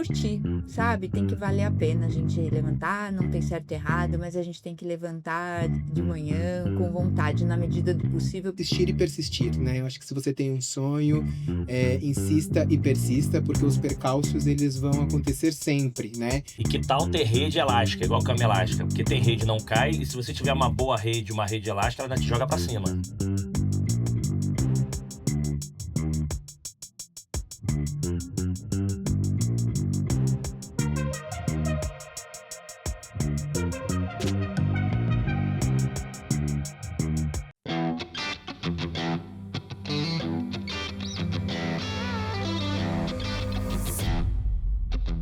curtir, sabe? Tem que valer a pena a gente levantar, não tem certo e errado, mas a gente tem que levantar de manhã com vontade, na medida do possível. Insistir e persistir, né? Eu acho que se você tem um sonho, insista e persista, porque os percalços eles vão acontecer sempre, né? E que tal ter rede elástica, igual cama elástica? Porque tem rede não cai, e se você tiver uma boa rede, uma rede elástica, ela ainda te joga pra cima.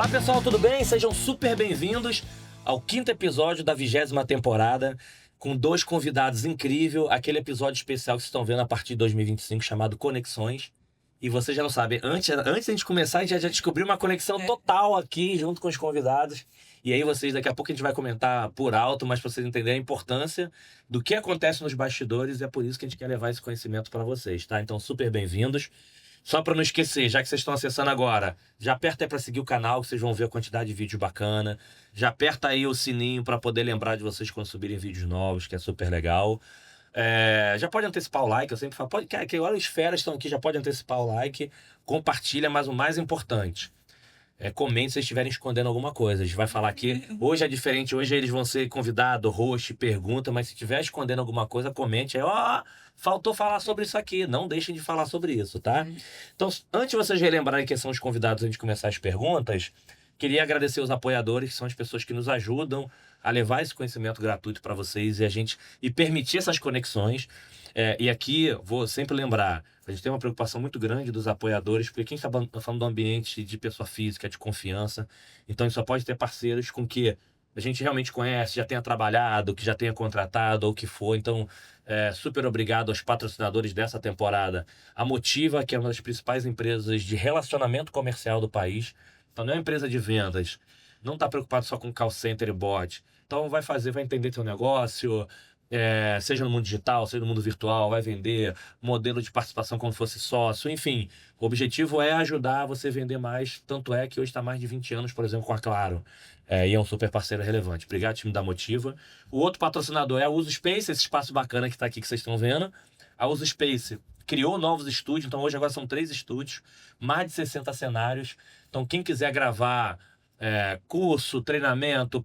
Olá pessoal, tudo bem? Sejam super bem-vindos ao 5º episódio da 20ª temporada, com 2 convidados incríveis, aquele episódio especial que vocês estão vendo a partir de 2025, chamado Conexões. E vocês já não sabem, antes de a gente começar, a gente já descobriu uma conexão total aqui, junto com os convidados. E aí vocês, daqui a pouco a gente vai comentar por alto, mas para vocês entenderem a importância do que acontece nos bastidores, e é por isso que a gente quer levar esse conhecimento para vocês, tá? Então, super bem-vindos. Só para não esquecer, já que vocês estão acessando agora, já aperta aí para seguir o canal, que vocês vão ver a quantidade de vídeo bacana. Já aperta aí o sininho para poder lembrar de vocês quando subirem vídeos novos, que é super legal. Já pode antecipar o like, eu sempre falo, que olha, os feras estão aqui, já pode antecipar o like, compartilha, mas o mais importante, comente se vocês estiverem escondendo alguma coisa. A gente vai falar aqui, hoje é diferente, hoje eles vão ser convidados, host, pergunta, mas se estiver escondendo alguma coisa, comente aí, faltou falar sobre isso aqui, não deixem de falar sobre isso, tá? Então, antes de vocês relembrarem quem são os convidados antes de começar as perguntas, queria agradecer os apoiadores, que são as pessoas que nos ajudam a levar esse conhecimento gratuito para vocês e permitir essas conexões. E aqui, vou sempre lembrar, a gente tem uma preocupação muito grande dos apoiadores, porque quem está falando do ambiente de pessoa física, de confiança, então a gente só pode ter parceiros com que a gente realmente conhece, já tenha trabalhado, que já tenha contratado ou o que for. Então, super obrigado aos patrocinadores dessa temporada. A Motiva, que é uma das principais empresas de relacionamento comercial do país. Então, não é uma empresa de vendas, não está preocupado só com call center e bot. Então, vai entender teu negócio, seja no mundo digital, seja no mundo virtual, vai vender modelo de participação como se fosse sócio, enfim. O objetivo é ajudar você a vender mais, tanto é que hoje está mais de 20 anos, por exemplo, com a Claro. E é um super parceiro relevante. Obrigado, time da Motiva. O outro patrocinador é a Uso Space, esse espaço bacana que está aqui, que vocês estão vendo. A Uso Space criou novos estúdios, então hoje agora são 3 estúdios, mais de 60 cenários. Então quem quiser gravar curso, treinamento,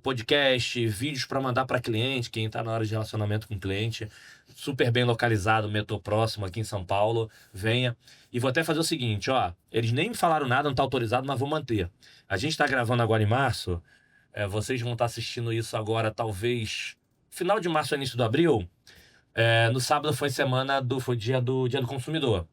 podcast, vídeos para mandar para cliente, quem está na hora de relacionamento com o cliente, super bem localizado, metrô próximo aqui em São Paulo, venha. E vou até fazer o seguinte, eles nem me falaram nada, não está autorizado, mas vou manter. A gente está gravando agora em março, vocês vão estar assistindo isso agora, talvez final de março, início de abril. No sábado foi dia do consumidor.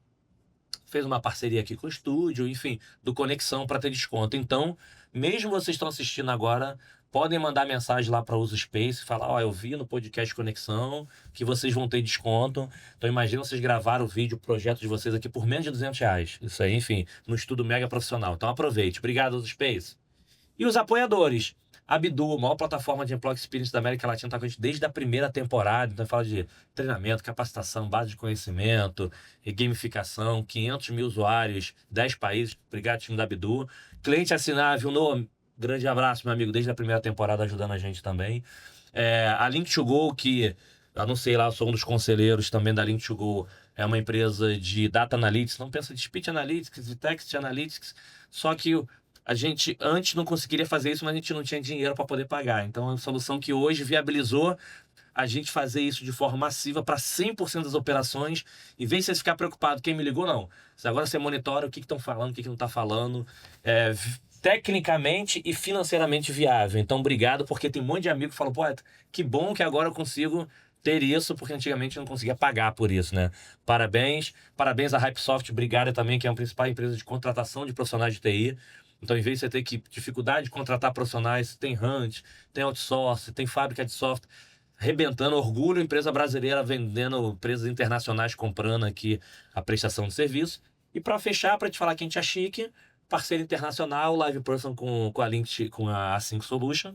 Fez uma parceria aqui com o estúdio, enfim, do Conexão para ter desconto. Então, mesmo vocês estão assistindo agora, podem mandar mensagem lá para Uso Space e falar, eu vi no podcast Conexão que vocês vão ter desconto. Então, imagina vocês gravaram o vídeo, o projeto de vocês aqui por menos de R$200. Isso aí, enfim, no estudo mega profissional. Então, aproveite. Obrigado, Uso Space. E os apoiadores. A Bidu, a maior plataforma de Employee Experience da América Latina, está com a gente desde a primeira temporada. Então, fala de treinamento, capacitação, base de conhecimento, gamificação, 500 mil usuários, 10 países. Obrigado, time da Bidu. Cliente assinável, grande abraço, meu amigo, desde a primeira temporada ajudando a gente também. A Link2Go, que, eu não sei lá, eu sou um dos conselheiros também da Link2Go, é uma empresa de Data Analytics, não pensa de Speech Analytics, de Text Analytics, só que a gente antes não conseguiria fazer isso, mas a gente não tinha dinheiro para poder pagar. Então, é uma solução que hoje viabilizou a gente fazer isso de forma massiva para 100% das operações. Em vez de você ficar preocupado, quem me ligou, não. Agora você monitora o que estão falando, o que não está falando. Tecnicamente e financeiramente viável. Então, obrigado, porque tem um monte de amigo que falam, que bom que agora eu consigo ter isso, porque antigamente eu não conseguia pagar por isso, né? Parabéns à Hypesoft, obrigado também, que é a principal empresa de contratação de profissionais de TI. Então, em vez de você ter dificuldade de contratar profissionais, tem Hunt, tem outsource, tem fábrica de software, arrebentando, orgulho, empresa brasileira vendendo, empresas internacionais comprando aqui a prestação de serviço. E para fechar, para te falar que a gente é chique, parceiro internacional, live person com a Async Solution.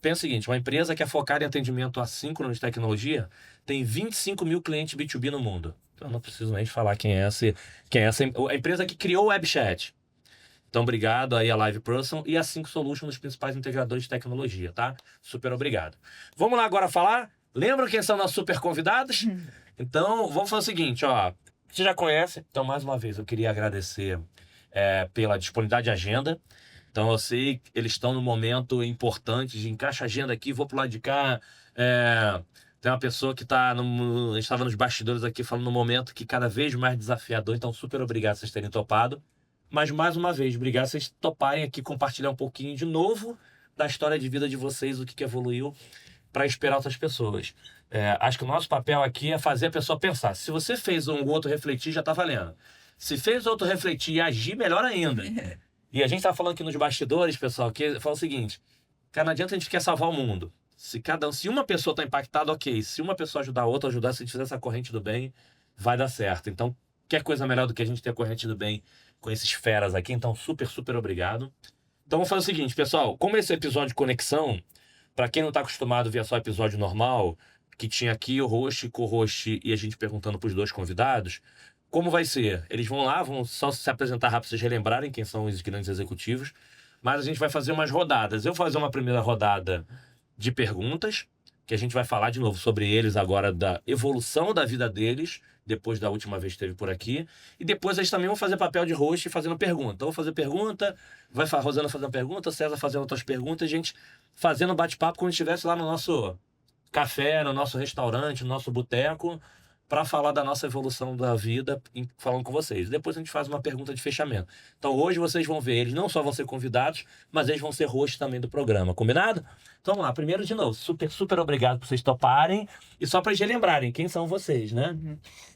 Pensa o seguinte, uma empresa que é focada em atendimento assíncrono de tecnologia tem 25 mil clientes B2B no mundo. Então, não preciso nem falar quem é essa. A empresa que criou o WebChat. Então, obrigado aí a Live Person e a Cinco Solutions, os principais integradores de tecnologia, tá? Super obrigado. Vamos lá agora falar? Lembram quem são nossos super convidados? Então, vamos fazer o seguinte, ó. Você já conhece, então, mais uma vez, eu queria agradecer pela disponibilidade de agenda. Então, eu sei que eles estão no momento importante de encaixa a agenda aqui, vou pro lado de cá. Tem uma pessoa que a gente estava nos bastidores aqui falando no momento que cada vez mais desafiador. Então, super obrigado por vocês terem topado. Mas, mais uma vez, obrigado por vocês toparem aqui compartilhar um pouquinho de novo da história de vida de vocês, o que evoluiu para inspirar outras pessoas. Acho que o nosso papel aqui é fazer a pessoa pensar. Se você fez um outro refletir, já tá valendo. Se fez outro refletir e agir, melhor ainda. E a gente tá falando aqui nos bastidores, pessoal, que fala o seguinte, cara, não adianta a gente quer salvar o mundo. Se uma pessoa tá impactada, ok. Se uma pessoa ajudar a outra, ajudar, se a gente fizer essa corrente do bem, vai dar certo. Então, quer coisa melhor do que a gente ter a corrente do bem com esses feras aqui. Então, super, super obrigado. Então, vamos fazer o seguinte, pessoal. Como esse episódio de conexão, para quem não tá acostumado a ver só episódio normal, que tinha aqui o host, co-host e a gente perguntando pros dois convidados, como vai ser? Eles vão lá, vão só se apresentar rápido, vocês relembrarem quem são os grandes executivos, mas a gente vai fazer umas rodadas. Eu vou fazer uma primeira rodada de perguntas, que a gente vai falar de novo sobre eles agora, da evolução da vida deles, depois da última vez que esteve por aqui. E depois eles também vão fazer papel de host fazendo pergunta. Então, eu vou fazer pergunta, a Rosana fazendo pergunta, César fazendo outras perguntas, a gente fazendo bate-papo como se estivesse lá no nosso café, no nosso restaurante, no nosso boteco, para falar da nossa evolução da vida, falando com vocês. Depois a gente faz uma pergunta de fechamento. Então hoje vocês vão ver, eles não só vão ser convidados, mas eles vão ser hosts também do programa, combinado? Então vamos lá, primeiro de novo, super, super obrigado por vocês toparem, e só para eles relembrarem quem são vocês, né?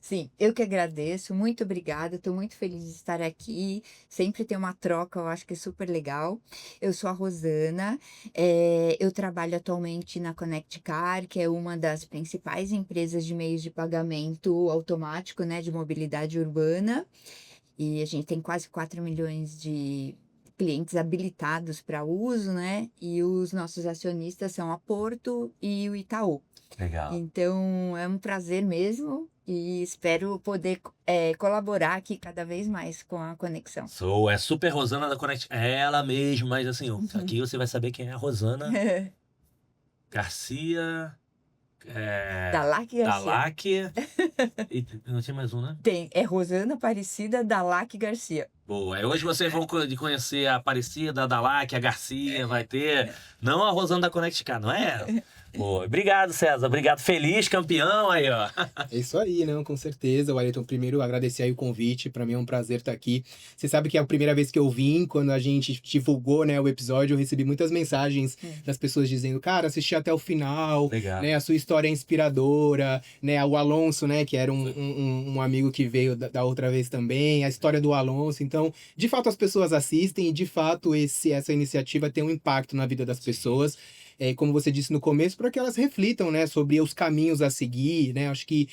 Sim, eu que agradeço, muito obrigada, estou muito feliz de estar aqui, sempre tem uma troca, eu acho que é super legal. Eu sou a Rosana, eu trabalho atualmente na Connect Car, que é uma das principais empresas de meios de pagamento automático, né, de mobilidade urbana, e a gente tem quase 4 milhões de clientes habilitados para uso, né, e os nossos acionistas são a Porto e o Itaú. Legal. Então, é um prazer mesmo e espero poder colaborar aqui cada vez mais com a conexão. É super Rosana da Connect. É ela mesma, mas assim, aqui você vai saber quem é a Rosana Garcia. Dalac Garcia. Dalac. E não tinha mais um, né? Tem, é Rosana Aparecida Dalac Garcia. Boa. Hoje vocês vão conhecer a Aparecida, a Dalac, a Garcia, vai ter. Não a Rosana da Connect Car, não é ela? Boa. Obrigado, César. Obrigado. Feliz campeão aí, ó. É isso aí, não, com certeza. Wellington, primeiro agradecer aí o convite, para mim é um prazer estar aqui. Você sabe que é a primeira vez que eu vim, quando a gente divulgou, né, o episódio, eu recebi muitas mensagens das pessoas dizendo, cara, assisti até o final, Legal. né, a sua história é inspiradora, né, o Alonso, né, que era um amigo que veio da outra vez também, a história do Alonso. Então, de fato, as pessoas assistem e, de fato, essa iniciativa tem um impacto na vida das pessoas. Como você disse no começo, para que elas reflitam, né, sobre os caminhos a seguir, né, acho que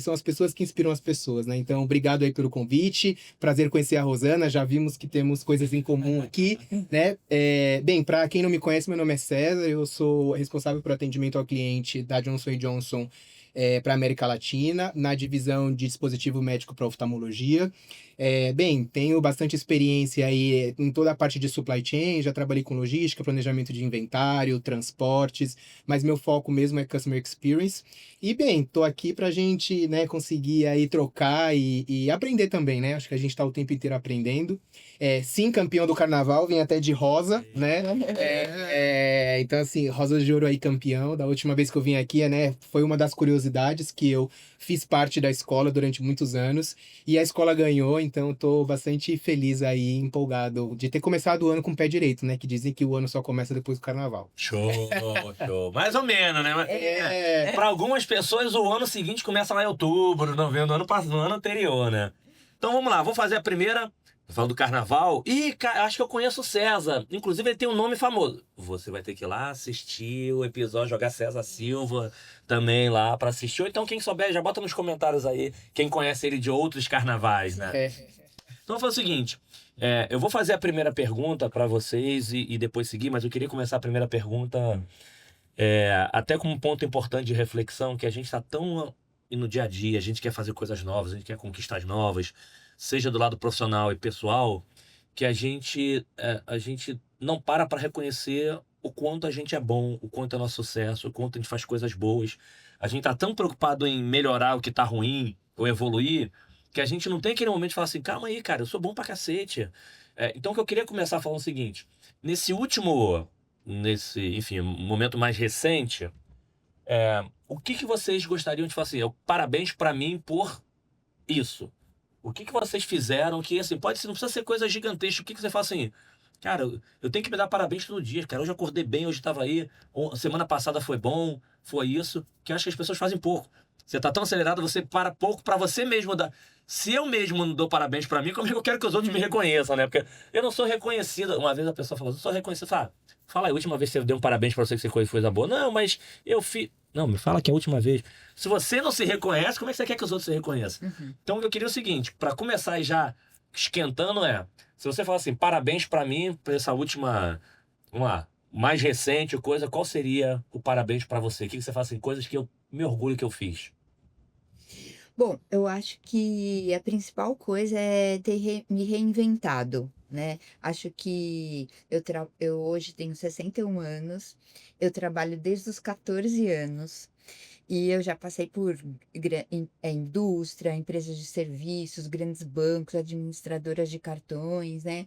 são as pessoas que inspiram as pessoas, né, então obrigado aí pelo convite, prazer conhecer a Rosana, já vimos que temos coisas em comum aqui, né, bem, para quem não me conhece, meu nome é César, eu sou responsável por atendimento ao cliente da Johnson & Johnson para a América Latina, na divisão de dispositivo médico para oftalmologia. Bem, tenho bastante experiência aí em toda a parte de supply chain, já trabalhei com logística, planejamento de inventário, transportes, mas meu foco mesmo é customer experience. E bem, tô aqui pra gente, né, conseguir aí trocar e aprender também, né? Acho que a gente tá o tempo inteiro aprendendo. Sim, campeão do carnaval, vim até de rosa, né? Então, assim, rosa de ouro aí, campeão. Da última vez que eu vim aqui, né, foi uma das curiosidades que eu fiz parte da escola durante muitos anos e a escola ganhou, então eu tô bastante feliz aí, empolgado de ter começado o ano com o pé direito, né? Que dizem que o ano só começa depois do carnaval. Show, show. Mais ou menos, né? Para algumas pessoas, o ano seguinte começa lá em outubro, novembro, no ano anterior, né? Então vamos lá, vou fazer a primeira. Falando do carnaval. Ih, acho que eu conheço o César. Inclusive, ele tem um nome famoso. Você vai ter que ir lá assistir o episódio, jogar César Silva também lá pra assistir. Ou então, quem souber, já bota nos comentários aí quem conhece ele de outros carnavais, né? Então, foi o seguinte. Eu vou fazer a primeira pergunta pra vocês e depois seguir, mas eu queria começar a primeira pergunta até como um ponto importante de reflexão, que a gente tá tão no dia a dia, a gente quer fazer coisas novas, a gente quer conquistar novas, seja do lado profissional e pessoal, que a gente não para reconhecer o quanto a gente é bom, o quanto é nosso sucesso, o quanto a gente faz coisas boas. A gente tá tão preocupado em melhorar o que tá ruim ou evoluir, que a gente não tem aquele momento de falar assim, calma aí, cara, eu sou bom pra cacete. Então, o que eu queria começar falando é o seguinte, enfim, momento mais recente, o que vocês gostariam de falar assim, parabéns pra mim por isso. O que vocês fizeram que, assim, não precisa ser coisa gigantesca. O que você fala assim, cara, eu tenho que me dar parabéns todo dia, cara. Hoje eu acordei bem, hoje tava aí. Semana passada foi bom, foi isso. Que eu acho que as pessoas fazem pouco. Você tá tão acelerado, você para pouco pra você mesmo dar. Se eu mesmo não dou parabéns pra mim, como é que eu quero que os outros me reconheçam, né? Porque eu não sou reconhecido. Uma vez a pessoa falou, eu sou reconhecido. Fala aí, a última vez que você deu um parabéns pra você que você fez coisa boa. Não, mas eu fiz. Não, me fala que é a última vez. Se você não se reconhece, como é que você quer que os outros se reconheçam? Então, eu queria o seguinte, pra começar aí já esquentando, se você falar assim, parabéns pra mim por essa última, vamos lá, mais recente coisa, qual seria o parabéns pra você? O que você fala assim, coisas que eu me orgulho que eu fiz? Bom, eu acho que a principal coisa é ter me reinventado, né? Acho que eu hoje tenho 61 anos, eu trabalho desde os 14 anos e eu já passei por indústria, empresas de serviços, grandes bancos, administradoras de cartões, né?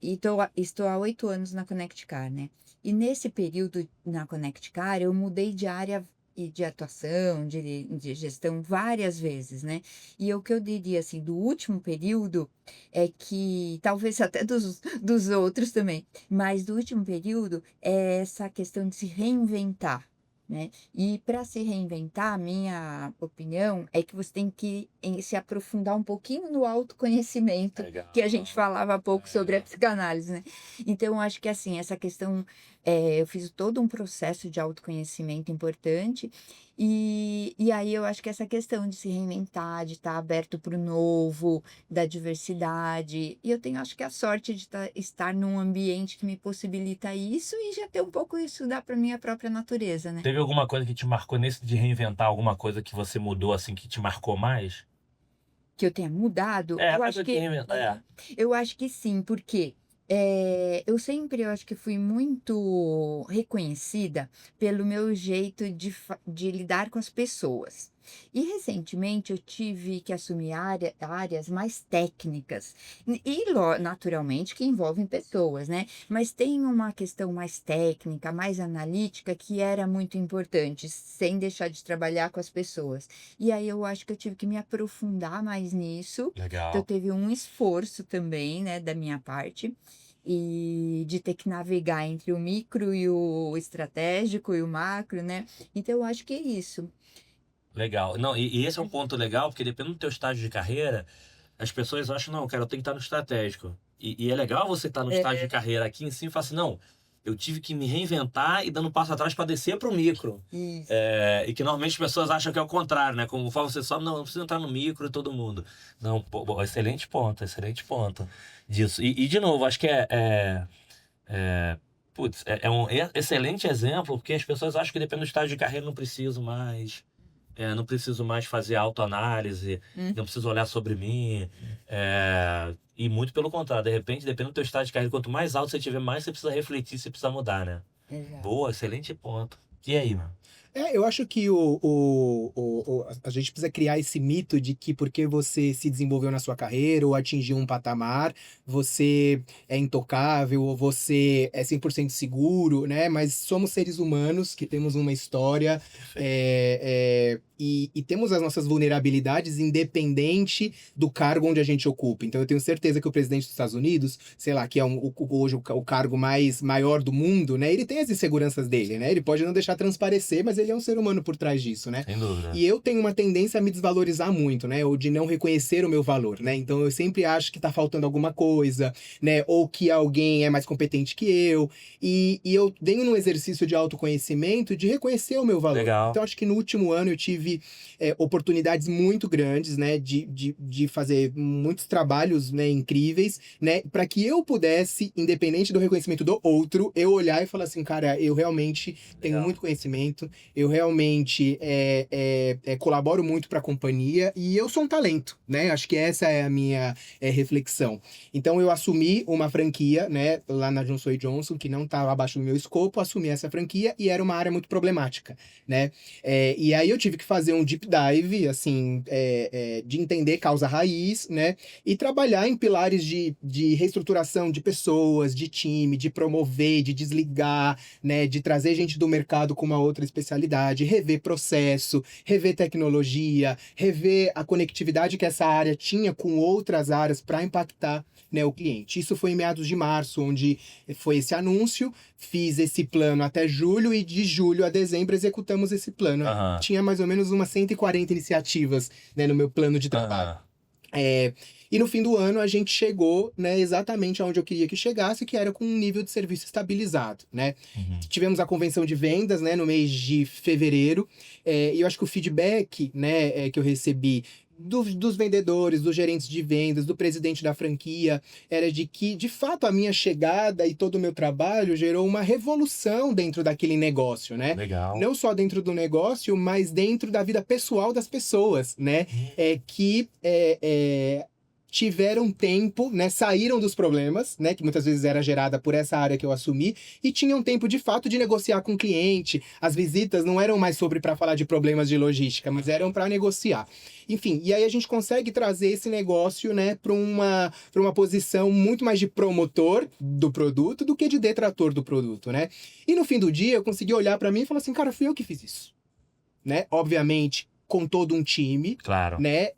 Estou há 8 anos na Connect Car, né? E nesse período na Connect Car, eu mudei de área e de atuação, de gestão várias vezes, né? E o que eu diria, assim, do último período é que, talvez até dos outros também, mas do último período é essa questão de se reinventar, né? E para se reinventar, a minha opinião é que você tem que se aprofundar um pouquinho no autoconhecimento, Legal. que a gente falava há pouco sobre a psicanálise, né? Então, eu acho que assim, essa questão, eu fiz todo um processo de autoconhecimento importante, e aí eu acho que essa questão de se reinventar, de estar aberto para o novo, da diversidade, e eu tenho, acho que a sorte de estar num ambiente que me possibilita isso e já ter um pouco isso dá para minha própria natureza, né? Teve alguma coisa que te marcou nesse de reinventar, alguma coisa que você mudou assim que te marcou mais? Que eu tenha mudado, eu Coisa acho de que reinventar, eu acho que sim, porque eu acho que fui muito reconhecida pelo meu jeito de lidar com as pessoas. E recentemente eu tive que assumir áreas mais técnicas, naturalmente que envolvem pessoas, né? Mas tem uma questão mais técnica, mais analítica, que era muito importante, sem deixar de trabalhar com as pessoas. E aí eu acho que eu tive que me aprofundar mais nisso. Então Legal. teve um esforço também, né, da minha parte, e de ter que navegar entre o micro e o estratégico e o macro, né? Então eu acho que é isso. Legal. Não, e esse é um ponto legal, porque dependendo do teu estágio de carreira, as pessoas acham, não, cara, eu tenho que estar no estratégico. E é legal você estar no estágio de carreira aqui em cima e falar assim, não, eu tive que me reinventar e dando um passo atrás para descer para o micro. Isso. E que normalmente as pessoas acham que é o contrário, né? Como fala você sobe, não precisa entrar no micro e todo mundo. Não, pô, excelente ponto disso. E de novo, acho que putz, é um excelente exemplo, porque as pessoas acham que dependendo do estágio de carreira não preciso mais. Não preciso mais fazer autoanálise, não preciso olhar sobre mim. E muito pelo contrário, de repente, dependendo do teu estágio de carreira, quanto mais alto você tiver, mais você precisa refletir, você precisa mudar, né? Exato. Boa, excelente ponto. E aí, mano? Eu acho que a gente precisa criar esse mito de que porque você se desenvolveu na sua carreira ou atingiu um patamar, você é intocável ou você é 100% seguro, né? Mas somos seres humanos que temos uma história e temos as nossas vulnerabilidades independente do cargo onde a gente ocupa. Então eu tenho certeza que o presidente dos Estados Unidos, sei lá, que é hoje o cargo maior do mundo, né? Ele tem as inseguranças dele, né? Ele pode não deixar transparecer, mas ele é um ser humano por trás disso, né? Sem dúvida. E eu tenho uma tendência a me desvalorizar muito, né? Ou de não reconhecer o meu valor, né? Então eu sempre acho que tá faltando alguma coisa, né? Ou que alguém é mais competente que eu. E eu venho num exercício de autoconhecimento de reconhecer o meu valor. Legal. Então acho que no último ano eu tive oportunidades muito grandes, né? De fazer muitos trabalhos, né, incríveis, né? Para que eu pudesse, independente do reconhecimento do outro, eu olhar e falar assim, cara, eu realmente tenho Legal. muito conhecimento, Eu realmente colaboro muito para a companhia e eu sou um talento, né? Acho que essa é a minha reflexão. Então eu assumi uma franquia, né, lá na Johnson Johnson, que não estava abaixo do meu escopo, assumi essa franquia e era uma área muito problemática, né? E aí eu tive que fazer um deep dive, assim, de entender causa raiz, né? E trabalhar em pilares de reestruturação de pessoas, de time, de promover, de desligar, né? De trazer gente do mercado com uma outra especialidade, rever processo, rever tecnologia, rever a conectividade que essa área tinha com outras áreas para impactar, né, o cliente. Isso foi em meados de março, onde foi esse anúncio, fiz esse plano até julho e de julho a dezembro executamos esse plano. Aham. Tinha mais ou menos umas 140 iniciativas, né, no meu plano de trabalho. Aham. E no fim do ano a gente chegou, né, exatamente aonde eu queria que chegasse, que era com um nível de serviço estabilizado, né? Uhum. Tivemos a convenção de vendas, né, no mês de fevereiro, e eu acho que o feedback, né, que eu recebi dos vendedores, dos gerentes de vendas, do presidente da franquia, era de que, de fato, a minha chegada e todo o meu trabalho gerou uma revolução dentro daquele negócio, né? Legal. Não só dentro do negócio, mas dentro da vida pessoal das pessoas, né? Que tiveram tempo, né? Saíram dos problemas, né? Que muitas vezes era gerada por essa área que eu assumi, e tinham tempo de fato de negociar com o cliente. As visitas não eram mais sobre para falar de problemas de logística, mas eram para negociar. Enfim, e aí a gente consegue trazer esse negócio, né, para uma posição muito mais de promotor do produto do que de detrator do produto, né? E no fim do dia eu consegui olhar para mim e falar assim, cara, fui eu que fiz isso, né? Obviamente, com todo um time, Claro. né?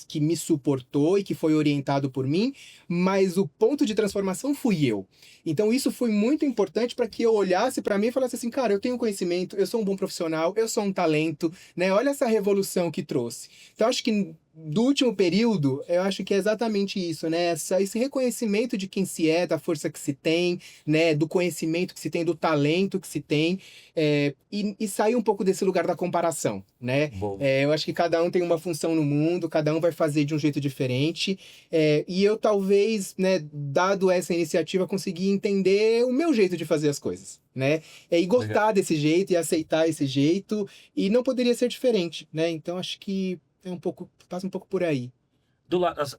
Que me suportou e que foi orientado por mim, mas o ponto de transformação fui eu. Então, isso foi muito importante para que eu olhasse para mim e falasse assim, cara, eu tenho conhecimento, eu sou um bom profissional, eu sou um talento, né? Olha essa revolução que trouxe. Então, acho que do último período, eu acho que é exatamente isso, né? Esse reconhecimento de quem se é, da força que se tem, né? Do conhecimento que se tem, do talento que se tem, e sair um pouco desse lugar da comparação, né? Bom. Eu acho que cada um tem uma função no mundo, cada um vai fazer de um jeito diferente, e eu talvez, né, dado essa iniciativa, consegui entender o meu jeito de fazer as coisas, né? E gostar desse jeito e aceitar esse jeito, e não poderia ser diferente, né? Então acho que passa um pouco por aí.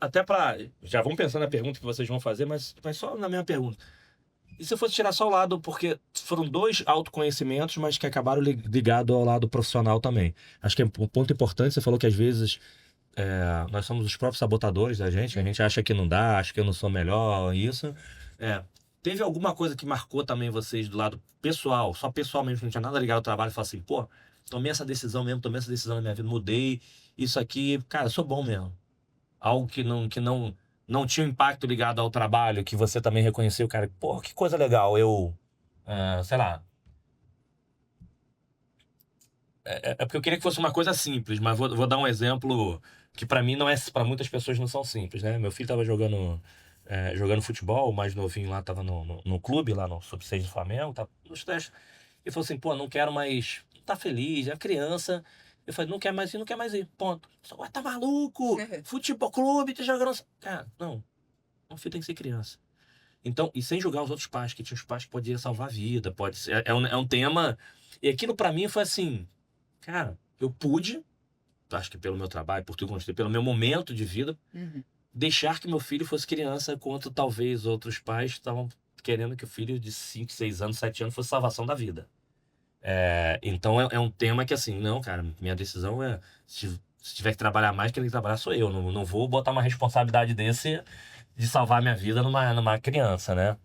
Até para já vamos pensando na pergunta que vocês vão fazer, mas só na minha pergunta. E se eu fosse tirar só o lado, porque foram dois autoconhecimentos, mas que acabaram ligados ao lado profissional também. Acho que é um ponto importante, você falou que às vezes nós somos os próprios sabotadores da gente, que a gente acha que não dá, acha que eu não sou melhor, isso. Teve alguma coisa que marcou também vocês do lado pessoal, só pessoal mesmo, que não tinha nada ligado ao trabalho, e falou assim, pô, tomei essa decisão na minha vida, mudei, isso aqui, cara, eu sou bom mesmo. Algo que não tinha um impacto ligado ao trabalho, que você também reconheceu, cara, pô, que coisa legal, sei lá. É porque eu queria que fosse uma coisa simples, mas vou dar um exemplo que pra mim não é, para muitas pessoas não são simples, né? Meu filho tava jogando futebol, o mais novinho lá tava no clube, lá no Sub-6 do Flamengo, tá nos testes. E falou assim, pô, não quero mais, tá feliz, é criança. Eu falei, não quer mais ir, não quer mais ir, ponto. Ué, tá maluco? Futebol clube, tá jogando... Cara, não, o filho tem que ser criança. Então, e sem julgar os outros pais, que tinha os pais que podiam salvar a vida, pode ser, é um tema... E aquilo pra mim foi assim, cara, eu pude, acho que pelo meu trabalho, por tudo que eu construí, pelo meu momento de vida, deixar que meu filho fosse criança, enquanto talvez outros pais estavam querendo que o filho de 5, 6 anos, 7 anos fosse salvação da vida. Então é um tema que assim, não, cara, minha decisão é, se tiver que trabalhar mais, quem tem que trabalhar sou eu, não vou botar uma responsabilidade desse de salvar minha vida numa criança, né?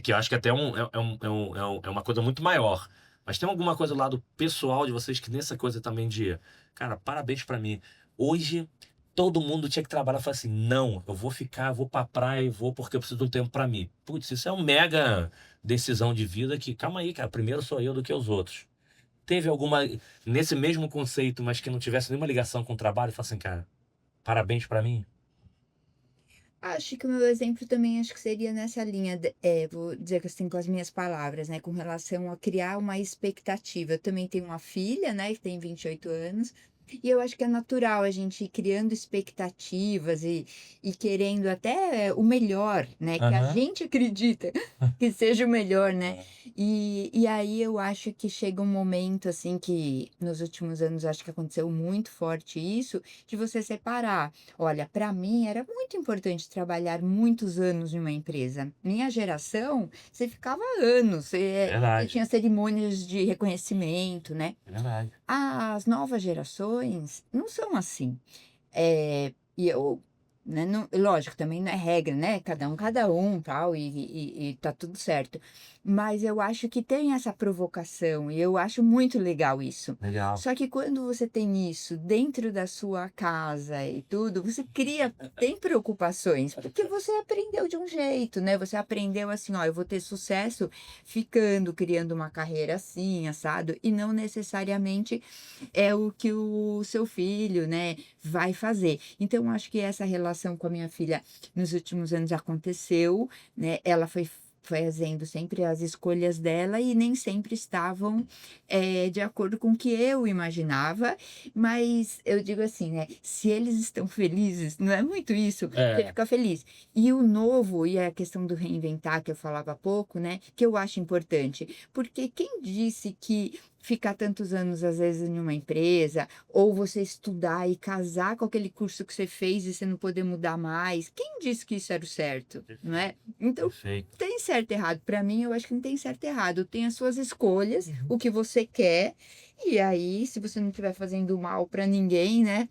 Que eu acho que até é uma coisa muito maior. Mas tem alguma coisa do lado pessoal de vocês que nessa coisa também de, cara, parabéns pra mim. Hoje todo mundo tinha que trabalhar e falar assim, não, eu vou ficar, vou pra praia, vou porque eu preciso de um tempo pra mim. Putz, isso é uma mega decisão de vida que, calma aí, cara, primeiro sou eu do que os outros. Teve alguma, nesse mesmo conceito, mas que não tivesse nenhuma ligação com o trabalho, fala assim, cara, parabéns pra mim? Acho que o meu exemplo também acho que seria nessa linha, vou dizer assim com as minhas palavras, né, com relação a criar uma expectativa. Eu também tenho uma filha, né, que tem 28 anos, E eu acho que é natural a gente ir criando expectativas e querendo até o melhor, né, que a Aham. gente acredita que seja o melhor, né. É, E aí eu acho que chega um momento, assim, que nos últimos anos acho que aconteceu muito forte isso, de você separar. Olha, para mim era muito importante trabalhar muitos anos em uma empresa. Minha geração, você ficava anos, você verdade, tinha cerimônias de reconhecimento, né. verdade. As novas gerações não são assim. E eu, né, não, lógico, também não é regra, né, cada um, tal, e tá tudo certo. Mas eu acho que tem essa provocação e eu acho muito legal isso. Legal. Só que quando você tem isso dentro da sua casa e tudo, você cria tem preocupações, porque você aprendeu de um jeito, né, você aprendeu assim: "Ó, eu vou ter sucesso ficando, criando uma carreira assim, assado", e não necessariamente é o que o seu filho, né, vai fazer. Então, eu acho que essa relação com a minha filha nos últimos anos aconteceu, né, ela foi fazendo sempre as escolhas dela e nem sempre estavam, de acordo com o que eu imaginava, mas eu digo assim, né, se eles estão felizes, não é muito isso, você É, fica feliz. E o novo, e a questão do reinventar que eu falava há pouco, né, que eu acho importante, porque quem disse que ficar tantos anos, às vezes, em uma empresa, ou você estudar e casar com aquele curso que você fez e você não poder mudar mais, quem disse que isso era o certo, não é? Então, perfeito. tem certo e errado. Para mim, eu acho que não tem certo e errado. Tem as suas escolhas, o que você quer, e aí, se você não estiver fazendo mal para ninguém, né?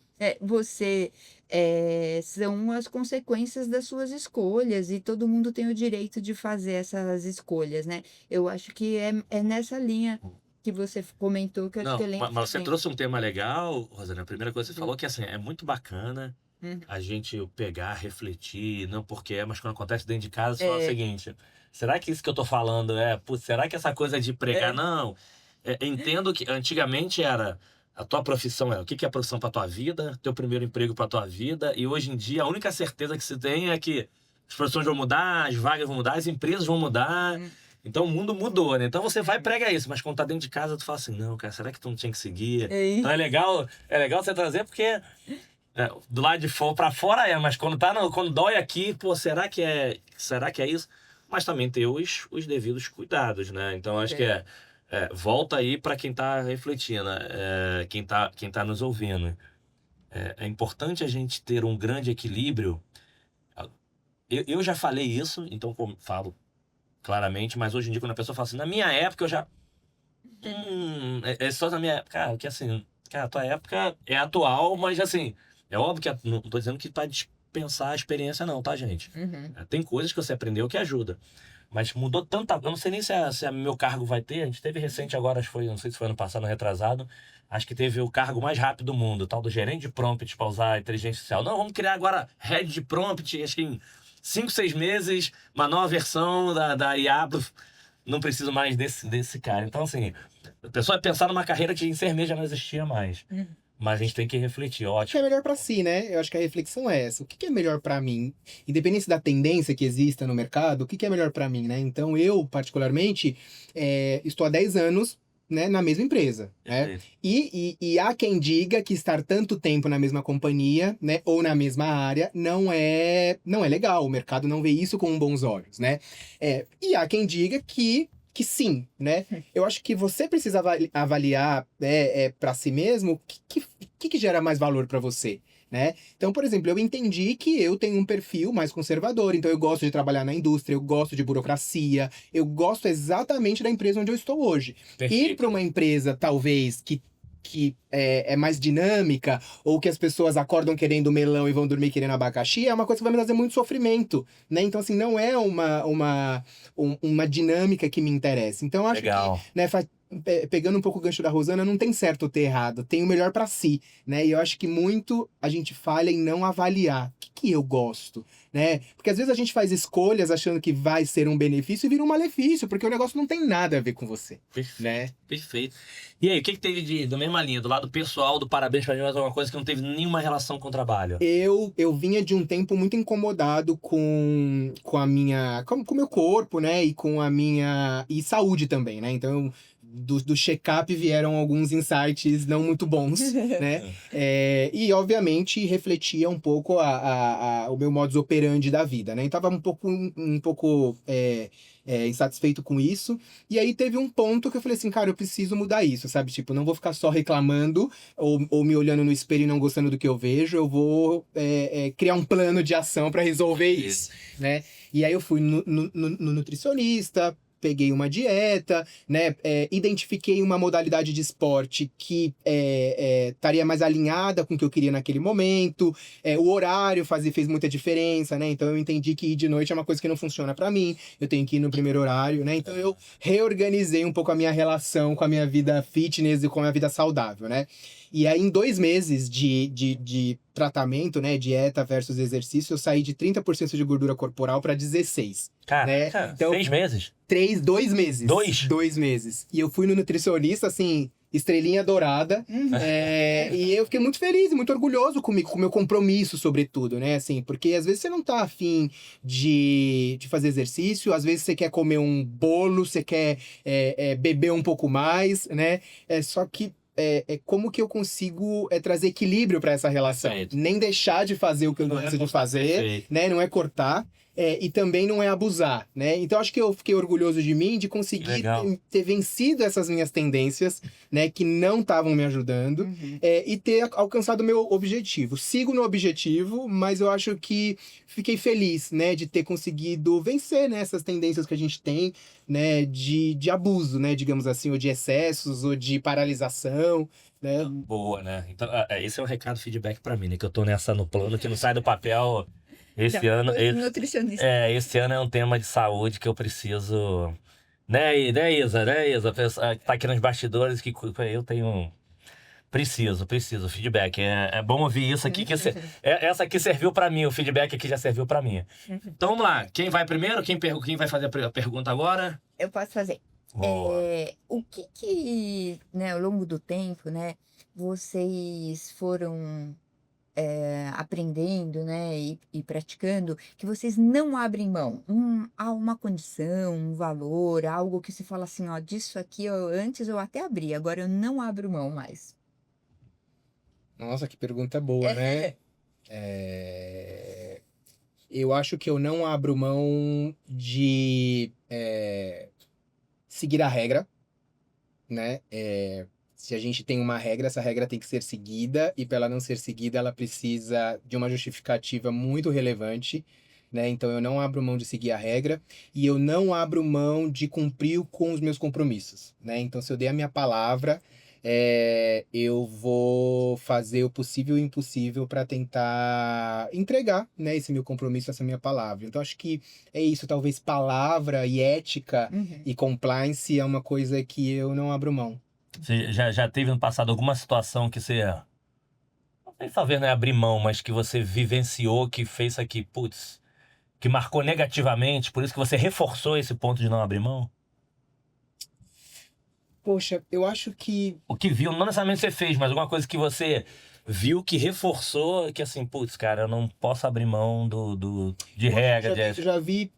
São as consequências das suas escolhas, e todo mundo tem o direito de fazer essas escolhas, né? Eu acho que é nessa linha que você comentou, que eu acho que Não, eu lembro mas você também. trouxe um tema legal, Rosana. A primeira coisa que você Uhum, falou que assim, é muito bacana uhum. a gente pegar, refletir, não porque é, mas quando acontece dentro de casa, você fala o É, seguinte: será que isso que eu tô falando putz, será que essa coisa de pregar, é, não? Entendo que antigamente era a tua profissão o que que é a profissão para tua vida, teu primeiro emprego para tua vida, e hoje em dia a única certeza que se tem é que as profissões vão mudar, as vagas vão mudar, as empresas vão mudar. hum, Então o mundo mudou, né? Então você vai e uhum. prega isso, mas quando tá dentro de casa, tu fala assim, não, cara, será que tu não tinha que seguir? É Então isso. é legal você trazer porque do lado de fora para fora mas quando tá quando dói aqui, pô, será que é isso? Mas também ter os devidos cuidados, né? Então acho que É. volta aí para quem tá refletindo, quem tá nos ouvindo. É importante a gente ter um grande equilíbrio. Eu já falei isso, então falo claramente, mas hoje em dia quando a pessoa fala assim, na minha época eu já é só na minha época. Cara, que assim, cara, a tua época é atual, mas assim, é óbvio que não tô dizendo que pra dispensar a experiência, não, tá, gente? Uhum. Tem coisas que você aprendeu que ajuda. Mas mudou tanta. Eu não sei nem se meu cargo vai ter. A gente teve recente agora, acho que foi, não sei se foi ano passado ou retrasado. Acho que teve o cargo mais rápido do mundo, o tal do gerente de prompt para usar a inteligência artificial. Não, vamos criar agora head de prompt, acho que em 5, 6 meses, uma nova versão da IA. Não preciso mais desse cara. Então, assim, a pessoa pensar numa carreira que enfermeira já não existia mais. Uhum. Mas a gente tem que refletir, O que é ótimo. melhor pra si, né? Eu acho que a reflexão é essa. O que que é melhor pra mim? Independente da tendência que exista no mercado, o que que é melhor pra mim, né? Então, eu, particularmente, estou há 10 anos, né, na mesma empresa, né? Perfeito. E há quem diga que estar tanto tempo na mesma companhia, né, ou na mesma área, não é legal. O mercado não vê isso com bons olhos, né? E há quem diga que sim, né? Eu acho que você precisa avaliar para si mesmo o que gera mais valor para você, né? Então, por exemplo, eu entendi que eu tenho um perfil mais conservador, então eu gosto de trabalhar na indústria, eu gosto de burocracia, eu gosto exatamente da empresa onde eu estou hoje. Ir para Perfeito. uma empresa, talvez, que é mais dinâmica, ou que as pessoas acordam querendo melão e vão dormir querendo abacaxi, é uma coisa que vai me trazer muito sofrimento, né? Então, assim, não é uma dinâmica que me interessa. Então, eu acho que, Legal. né, pegando um pouco o gancho da Rosana, não tem certo ou ter errado, tem o melhor pra si, né? E eu acho que muito a gente falha em não avaliar o que eu gosto, né? Porque às vezes a gente faz escolhas achando que vai ser um benefício e vira um malefício, porque o negócio não tem nada a ver com você, né? Perfeito, perfeito. E aí, o que que teve da mesma linha, do lado pessoal, do parabéns pra mim, mas alguma coisa que não teve nenhuma relação com o trabalho? Eu vinha de um tempo muito incomodado com a minha, com o meu corpo, né, e com a minha, e saúde também, né, então eu do check-up vieram alguns insights não muito bons, né? E, obviamente, refletia um pouco o meu modus operandi da vida, né? Então, tava um pouco insatisfeito com isso. E aí, teve um ponto que eu falei assim, cara, eu preciso mudar isso, sabe? Tipo, não vou ficar só reclamando ou me olhando no espelho e não gostando do que eu vejo. Eu vou criar um plano de ação para resolver isso, né? E aí, eu fui no nutricionista, peguei uma dieta, né? Identifiquei uma modalidade de esporte que estaria mais alinhada com o que eu queria naquele momento. O horário fez muita diferença, né? Então eu entendi que ir de noite é uma coisa que não funciona pra mim. Eu tenho que ir no primeiro horário, né? Então eu reorganizei um pouco a minha relação com a minha vida fitness e com a minha vida saudável, né? E aí, em 2 meses de tratamento, né? Dieta versus exercício, eu saí de 30% de gordura corporal para 16%. Né? Então, 6 meses? 2 meses. 2 meses. E eu fui no nutricionista, assim, estrelinha dourada. E eu fiquei muito feliz e muito orgulhoso comigo, com o meu compromisso, sobretudo, né? Assim, porque às vezes você não tá afim de fazer exercício, às vezes você quer comer um bolo, você quer beber um pouco mais, né? Só que como que eu consigo trazer equilíbrio para essa relação? Perfeito. Nem deixar de fazer o que eu gosto de fazer, né? Não é cortar. E também não é abusar, né? Então, acho que eu fiquei orgulhoso de mim, de conseguir ter vencido essas minhas tendências, né? Que não estavam me ajudando, e ter alcançado o meu objetivo. Sigo no objetivo, mas eu acho que fiquei feliz, né? De ter conseguido vencer, né, essas tendências que a gente tem, né? De abuso, né? Digamos assim, ou de excessos, ou de paralisação, né? Boa, né? Então, esse é um recado, feedback pra mim, né? Que eu tô nessa no plano, que não sai do papel... Esse ano é um tema de saúde que eu preciso... Né, Isa? Né, Isa? A pessoa que tá aqui nos bastidores, que eu tenho... Preciso. Feedback. É bom ouvir isso aqui. Essa aqui serviu pra mim. O feedback aqui já serviu pra mim. Então, vamos lá. Quem vai primeiro? Quem vai fazer a pergunta agora? Eu posso fazer. O que, né, ao longo do tempo, né, vocês foram... aprendendo, né, e praticando, que vocês não abrem mão. Há uma condição, um valor, algo que se fala assim, ó, disso aqui antes eu até abri, agora eu não abro mão mais. Nossa, que pergunta boa, né? Eu acho que eu não abro mão de seguir a regra, né? Se a gente tem uma regra, essa regra tem que ser seguida, e para ela não ser seguida, ela precisa de uma justificativa muito relevante, né? Então eu não abro mão de seguir a regra, e eu não abro mão de cumprir com os meus compromissos, né? Então, se eu dei a minha palavra, eu vou fazer o possível e o impossível para tentar entregar, né, esse meu compromisso, essa minha palavra. Então, acho que é isso. Talvez palavra e ética e compliance é uma coisa que eu não abro mão. Você já teve no passado alguma situação que você... Talvez não é abrir mão, mas que você vivenciou, que fez isso aqui, putz, que marcou negativamente, por isso que você reforçou esse ponto de não abrir mão? Poxa, eu acho que... O que viu, não necessariamente você fez, mas alguma coisa que você viu que reforçou, que assim, putz, cara, eu não posso abrir mão de regra. Já vi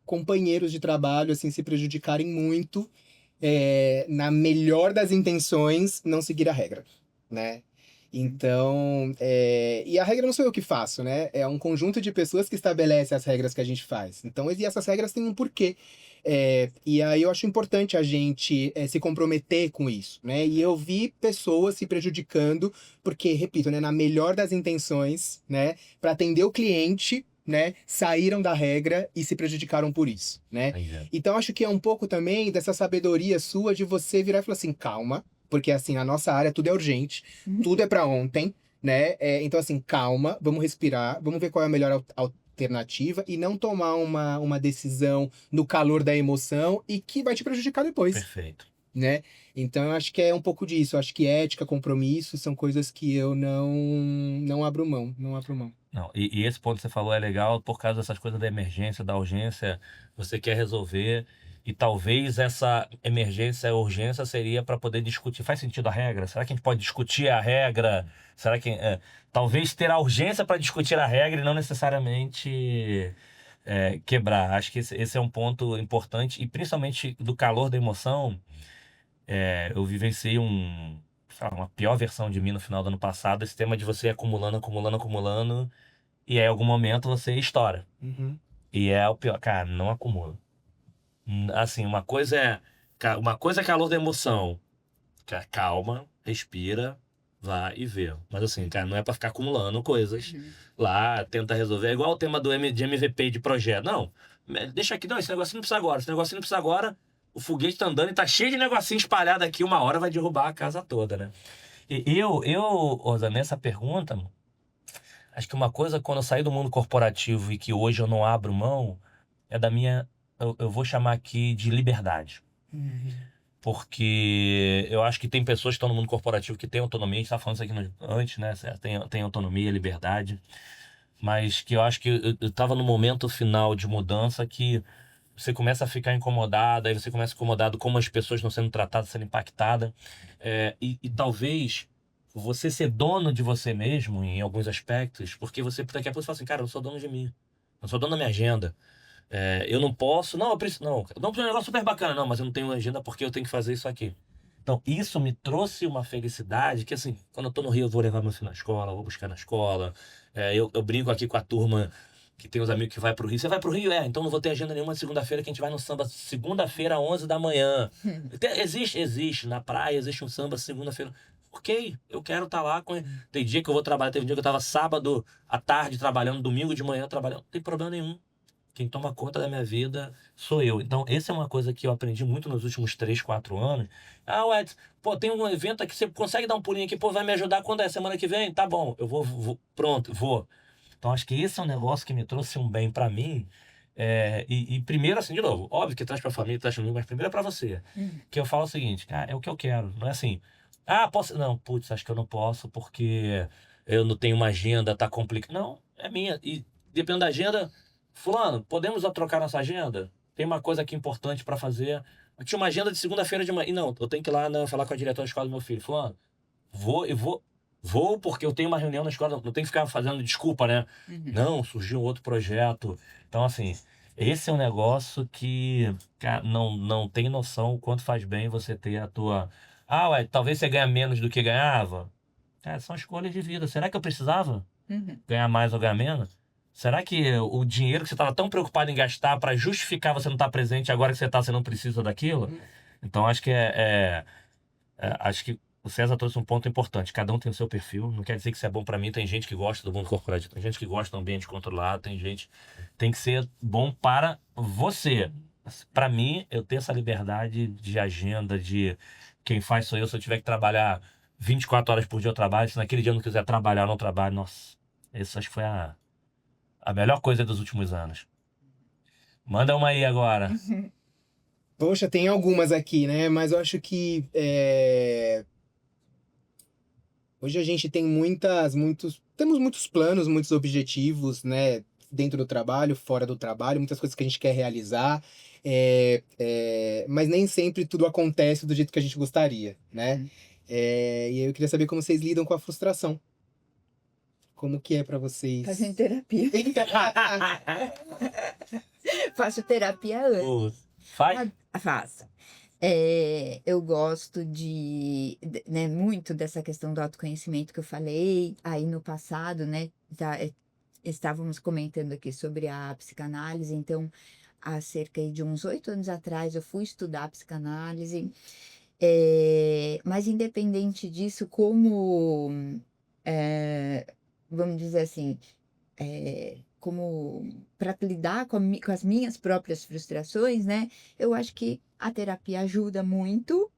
companheiros de trabalho, assim, se prejudicarem muito, na melhor das intenções, não seguir a regra, né? Então, e a regra não sou eu que faço, né? É um conjunto de pessoas que estabelece as regras que a gente faz. Então, e essas regras têm um porquê. E aí eu acho importante a gente se comprometer com isso, né? E eu vi pessoas se prejudicando, porque, repito, né, na melhor das intenções, né, para atender o cliente, né, saíram da regra e se prejudicaram por isso, né? Então acho que é um pouco também dessa sabedoria sua de você virar e falar assim, calma, porque assim, na nossa área tudo é urgente, tudo é para ontem, né? Então assim, calma, vamos respirar, vamos ver qual é a melhor alternativa e não tomar uma decisão no calor da emoção e que vai te prejudicar depois. Perfeito. Né? Então eu acho que é um pouco disso. Eu acho que ética, compromisso são coisas que eu não abro mão. Não, e esse ponto que você falou é legal por causa dessas coisas da emergência, da urgência, você quer resolver. E talvez essa emergência, urgência seria para poder discutir. Faz sentido a regra? Será que a gente pode discutir a regra? Será que talvez ter a urgência para discutir a regra e não necessariamente quebrar? Acho que esse é um ponto importante, e principalmente do calor da emoção. Eu vivenciei sei lá, uma pior versão de mim no final do ano passado, esse tema de você acumulando, acumulando, acumulando, e aí em algum momento você estoura. Uhum. E é o pior, cara, não acumula. Assim, uma coisa é calor da emoção. Calma, respira, vai e vê. Mas assim, cara, não é pra ficar acumulando coisas lá, tenta resolver. É igual o tema de MVP de projeto. Não, deixa aqui, não, esse negocinho não precisa agora, esse negocinho não precisa agora. O foguete tá andando e tá cheio de negocinho espalhado aqui, uma hora vai derrubar a casa toda, né? E Rosa, nessa pergunta, acho que uma coisa quando eu saí do mundo corporativo e que hoje eu não abro mão, é da minha, eu vou chamar aqui de liberdade. Porque eu acho que tem pessoas que estão no mundo corporativo que têm autonomia, a gente estava falando isso aqui antes, né? Tem autonomia, liberdade, mas que eu acho que eu estava no momento final de mudança que você começa a ficar incomodado, aí você começa incomodado como as pessoas estão sendo tratadas, sendo impactadas, e talvez você ser dono de você mesmo em alguns aspectos, porque você daqui a pouco você fala assim, cara, eu não sou dono de mim, eu não sou dono da minha agenda. Eu não posso, não, eu preciso, não, um negócio super bacana, não, mas eu não tenho agenda porque eu tenho que fazer isso aqui. Então, isso me trouxe uma felicidade que, assim, quando eu tô no Rio, eu vou levar meu filho na escola, vou buscar na escola. Eu brinco aqui com a turma que tem os amigos que vai pro Rio. Você vai pro Rio? Então não vou ter agenda nenhuma segunda-feira que a gente vai no samba segunda-feira, 11 da manhã. Existe. Na praia existe um samba segunda-feira. Ok, eu quero estar lá. Tem dia que eu vou trabalhar, teve um dia que eu tava sábado à tarde trabalhando, domingo de manhã trabalhando. Não tem problema nenhum. Quem toma conta da minha vida sou eu. Então, essa é uma coisa que eu aprendi muito nos últimos 3, 4 anos. Edson, pô, tem um evento aqui, você consegue dar um pulinho aqui, pô, vai me ajudar quando é? Semana que vem? Tá bom, eu pronto, vou. Então, acho que esse é um negócio que me trouxe um bem pra mim. E primeiro, assim, de novo, óbvio que traz pra família, traz pra mim, mas primeiro é pra você. Que eu falo o seguinte, cara, é o que eu quero. Não é assim, posso. Não, putz, acho que eu não posso porque eu não tenho uma agenda, tá complicado. Não, é minha. E dependendo da agenda. Fulano, podemos trocar nossa agenda? Tem uma coisa aqui importante para fazer. Eu tinha uma agenda de segunda-feira de manhã. E não, eu tenho que ir lá, né, falar com a diretora da escola do meu filho. Fulano, vou porque eu tenho uma reunião na escola. Não tem que ficar fazendo desculpa, né? Não, surgiu um outro projeto. Então, assim, esse é um negócio que, cara, não tem noção o quanto faz bem você ter a tua. Talvez você ganhe menos do que ganhava. Cara, são escolhas de vida. Será que eu precisava ganhar mais ou ganhar menos? Será que o dinheiro que você estava tão preocupado em gastar para justificar você não estar presente agora que você não precisa daquilo? Então acho que acho que o César trouxe um ponto importante. Cada um tem o seu perfil. Não quer dizer que isso é bom para mim. Tem gente que gosta do mundo corporativo, tem gente que gosta do ambiente controlado, tem que ser bom para você. Para mim, eu tenho essa liberdade de agenda, de quem faz sou eu. Se eu tiver que trabalhar 24 horas por dia, eu trabalho. Se naquele dia eu não quiser trabalhar, eu não trabalho. Nossa, isso acho que foi a melhor coisa dos últimos anos. Manda uma aí agora. Poxa, tem algumas aqui, né? Mas eu acho que hoje a gente tem temos muitos planos, muitos objetivos, né? Dentro do trabalho, fora do trabalho, muitas coisas que a gente quer realizar, mas nem sempre tudo acontece do jeito que a gente gostaria, né? E aí eu queria saber como vocês lidam com a frustração. Como que é pra vocês? Fazendo terapia. Faço terapia antes. Faz? Faço. Eu gosto né, muito dessa questão do autoconhecimento que eu falei aí no passado, né? Estávamos comentando aqui sobre a psicanálise, então, há cerca de uns 8 anos atrás, eu fui estudar psicanálise, mas independente disso, vamos dizer assim, como para lidar com as minhas próprias frustrações, né? Eu acho que a terapia ajuda muito.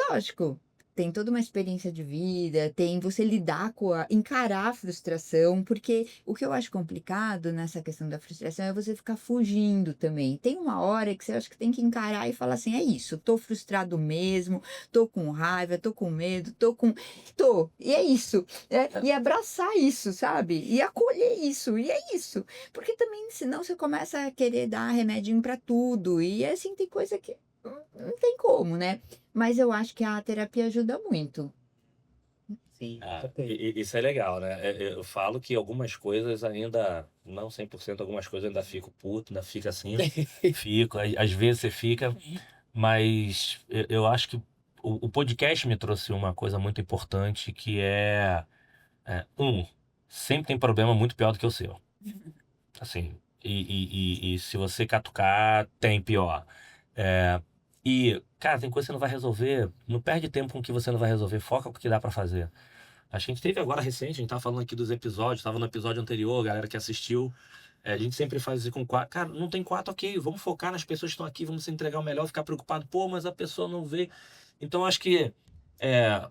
Lógico, tem toda uma experiência de vida, tem você lidar encarar a frustração, porque o que eu acho complicado nessa questão da frustração é você ficar fugindo também. Tem uma hora que você acha que tem que encarar e falar assim, é isso, tô frustrado mesmo, tô com raiva, tô com medo, e é isso. E abraçar isso, sabe? E acolher isso, e é isso. Porque também, senão você começa a querer dar remedinho pra tudo, e assim, tem coisa que não tem como, né? Mas eu acho que a terapia ajuda muito. Sim, isso é legal, né? Eu falo que algumas coisas ainda, não 100%, algumas coisas ainda fico puto, ainda fica assim, fico. Às vezes você fica, Mas eu acho que o podcast me trouxe uma coisa muito importante, que sempre tem problema muito pior do que o seu. Assim, e se você catucar, tem pior. Cara, tem coisa que você não vai resolver. Não perde tempo com o que você não vai resolver. Foca com o que dá pra fazer. Acho que a gente teve agora recente, a gente tava falando aqui dos episódios, tava no episódio anterior, a galera que assistiu. A gente sempre faz isso com 4. Cara, não tem 4, ok. Vamos focar nas pessoas que estão aqui, vamos se entregar o melhor, ficar preocupado. Pô, mas a pessoa não vê. Então, acho que é,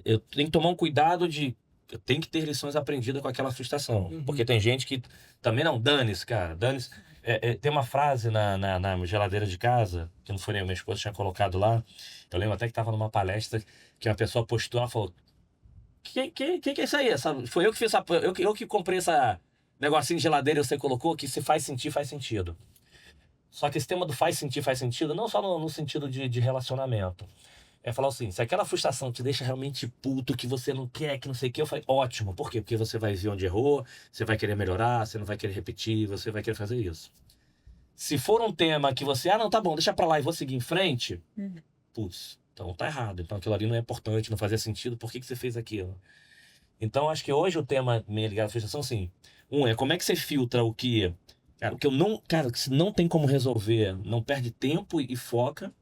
eu tenho que tomar um cuidado de. Eu tenho que ter lições aprendidas com aquela frustração. Porque tem gente que também não, dane-se, cara. Dane-se. Tem uma frase na geladeira de casa, que não foi nem minha esposa tinha colocado lá. Eu lembro até que estava numa palestra que uma pessoa postou, ela falou: que é isso aí? Foi eu que fiz eu que comprei essa negocinho de geladeira e você colocou, que se faz sentir, faz sentido. Só que esse tema do faz sentir, faz sentido, não só no sentido de relacionamento. É falar assim, se aquela frustração te deixa realmente puto, que você não quer, que não sei o que, eu falei, ótimo. Por quê? Porque você vai ver onde errou, você vai querer melhorar, você não vai querer repetir, você vai querer fazer isso. Se for um tema que você, não, tá bom, deixa pra lá e vou seguir em frente, putz, então tá errado. Então aquilo ali não é importante, não fazia sentido, por que você fez aquilo? Então acho que hoje o tema meio ligado à frustração, assim, é como é que você filtra o que, cara, o que eu não, cara, que se não tem como resolver, não perde tempo e foca,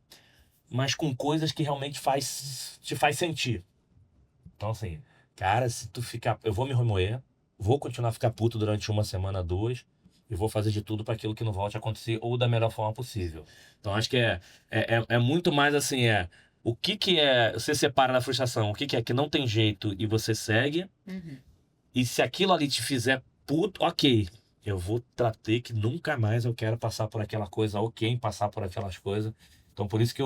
mas com coisas que realmente te faz sentir. Então, assim, cara, se tu ficar. Eu vou me remoer, vou continuar a ficar puto durante 1 semana, 2, e vou fazer de tudo para aquilo que não volte a acontecer ou da melhor forma possível. Então, acho que é muito mais assim: o que é. Você separa da frustração, o que é que não tem jeito e você segue, e se aquilo ali te fizer puto, ok. Eu vou tratar que nunca mais eu quero passar por aquela coisa, ou quem passar por aquelas coisas. Então, por isso que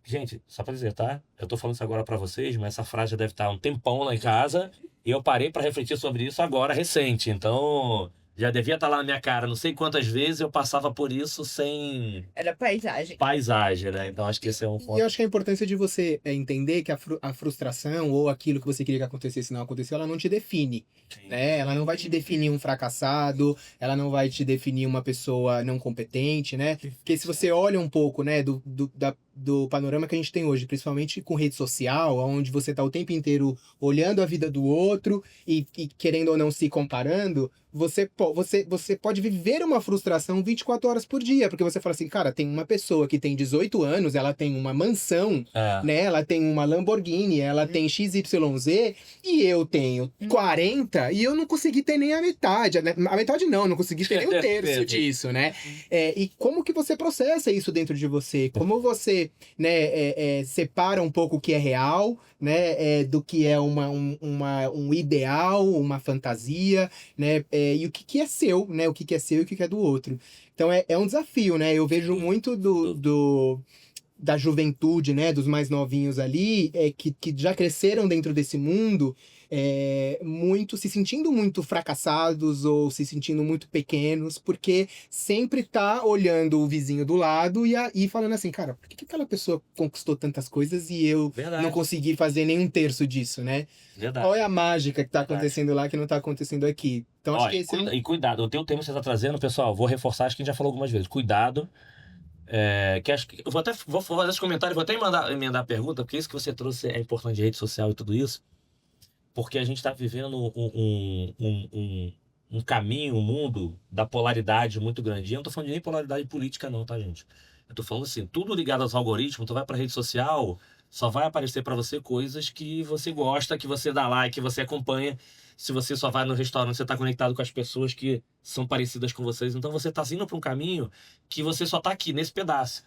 gente, só pra dizer, tá? Eu tô falando isso agora pra vocês, mas essa frase já deve estar um tempão lá em casa e eu parei pra refletir sobre isso agora, recente. Então, já devia estar lá na minha cara. Não sei quantas vezes eu passava por isso sem Era paisagem. paisagem, né? Então, acho que esse é um E ponto. eu acho que a importância de você entender que a frustração ou aquilo que você queria que acontecesse não aconteceu, ela não te define, né? Ela não vai te definir um fracassado, ela não vai te definir uma pessoa não competente, né? Porque se você olha um pouco, né, do panorama que a gente tem hoje, principalmente com rede social, onde você tá o tempo inteiro olhando a vida do outro e querendo ou não se comparando, você pode viver uma frustração 24 horas por dia, porque você fala assim, cara, tem uma pessoa que tem 18 anos, ela tem uma mansão, né? Ela tem uma Lamborghini, ela tem XYZ, e eu tenho 40 e eu não consegui ter nem a metade, né? A metade não consegui ter nem um terço disso, né? E como que você processa isso dentro de você? Como você, né, separa um pouco o que é real, né, do que é um ideal, uma fantasia, né, e o que é seu, né, o que é seu e o que é do outro. Então é um desafio, né, eu vejo muito da juventude, né, dos mais novinhos ali, que já cresceram dentro desse mundo, se sentindo muito fracassados ou se sentindo muito pequenos, porque sempre tá olhando o vizinho do lado e falando assim, cara, por que aquela pessoa conquistou tantas coisas e eu não consegui fazer nem um terço disso, né? Verdade. Qual é a mágica que tá acontecendo lá que não tá acontecendo aqui? Então acho que esse E cuidado, o teu tema que você tá trazendo, pessoal, vou reforçar, acho que a gente já falou algumas vezes. Cuidado. Que acho que eu vou fazer esse comentário, vou até emendar a pergunta, porque isso que você trouxe é importante de rede social e tudo isso, porque a gente está vivendo um caminho, um mundo da polaridade muito grande. E eu não tô falando de nem polaridade política não, tá, gente? Eu tô falando assim, tudo ligado aos algoritmos, tu vai pra rede social, só vai aparecer para você coisas que você gosta, que você dá like, que você acompanha. Se você só vai no restaurante, você tá conectado com as pessoas que são parecidas com vocês. Então você tá indo para um caminho que você só tá aqui, nesse pedaço.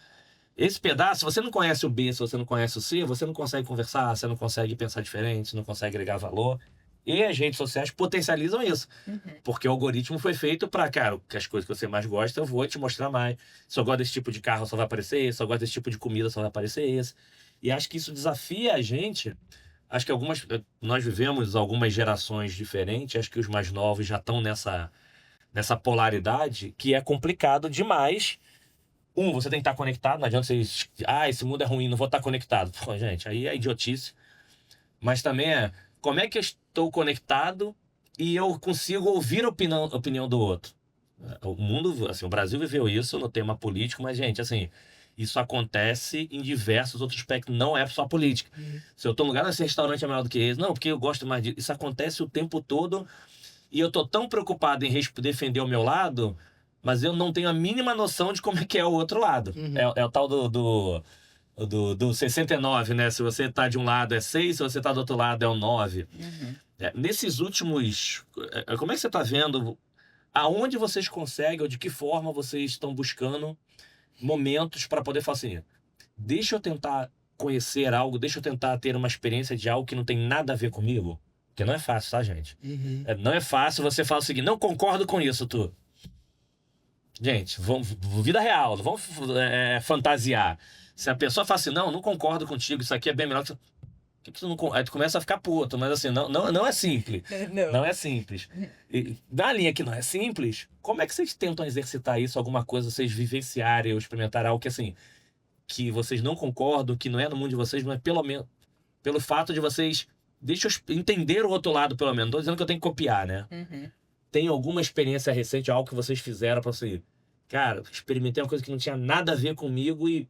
Esse pedaço, se você não conhece o B, se você não conhece o C, você não consegue conversar, você não consegue pensar diferente, você não consegue agregar valor. E as redes sociais potencializam isso. Porque o algoritmo foi feito para, cara, as coisas que você mais gosta, eu vou te mostrar mais. Se eu gosto desse tipo de carro, só vai aparecer esse. Se eu gosto desse tipo de comida, só vai aparecer esse. E acho que isso desafia a gente. Acho que nós vivemos algumas gerações diferentes. Acho que os mais novos já estão nessa polaridade que é complicado demais. Você tem que estar conectado, não adianta você... esse mundo é ruim, não vou estar conectado. Pô, gente, aí é idiotice. Mas também como é que eu estou conectado e eu consigo ouvir a opinião do outro? O mundo, assim, o Brasil viveu isso no tema político, mas, gente, assim, isso acontece em diversos outros aspectos, não é só política. Se eu tô no lugar, esse restaurante é melhor do que esse, não, porque eu gosto mais disso. Isso acontece o tempo todo e eu tô tão preocupado em defender o meu lado, mas eu não tenho a mínima noção de como é que é o outro lado. É o tal do 69, né? Se você tá de um lado é 6, se você tá do outro lado é o 9. Nesses últimos... como é que você tá vendo? Aonde vocês conseguem, ou de que forma vocês estão buscando momentos para poder falar assim, deixa eu tentar conhecer algo, deixa eu tentar ter uma experiência de algo que não tem nada a ver comigo? Porque não é fácil, tá, gente? Não é fácil você falar o seguinte, não concordo com isso, tu. Gente, vamos, vida real, não vamos fantasiar. Se a pessoa fala assim, não concordo contigo, isso aqui é bem melhor que... que tu não... Aí tu começa a ficar puto, mas assim, não é simples. Não é simples. E, na linha que não é simples, como é que vocês tentam exercitar isso, alguma coisa, vocês vivenciarem ou experimentarem algo que assim, que vocês não concordam, que não é no mundo de vocês, mas pelo menos, pelo fato de vocês, deixa eu entender o outro lado, pelo menos. Não tô dizendo que eu tenho que copiar, né? Tem alguma experiência recente, algo que vocês fizeram pra assim, cara, experimentei uma coisa que não tinha nada a ver comigo e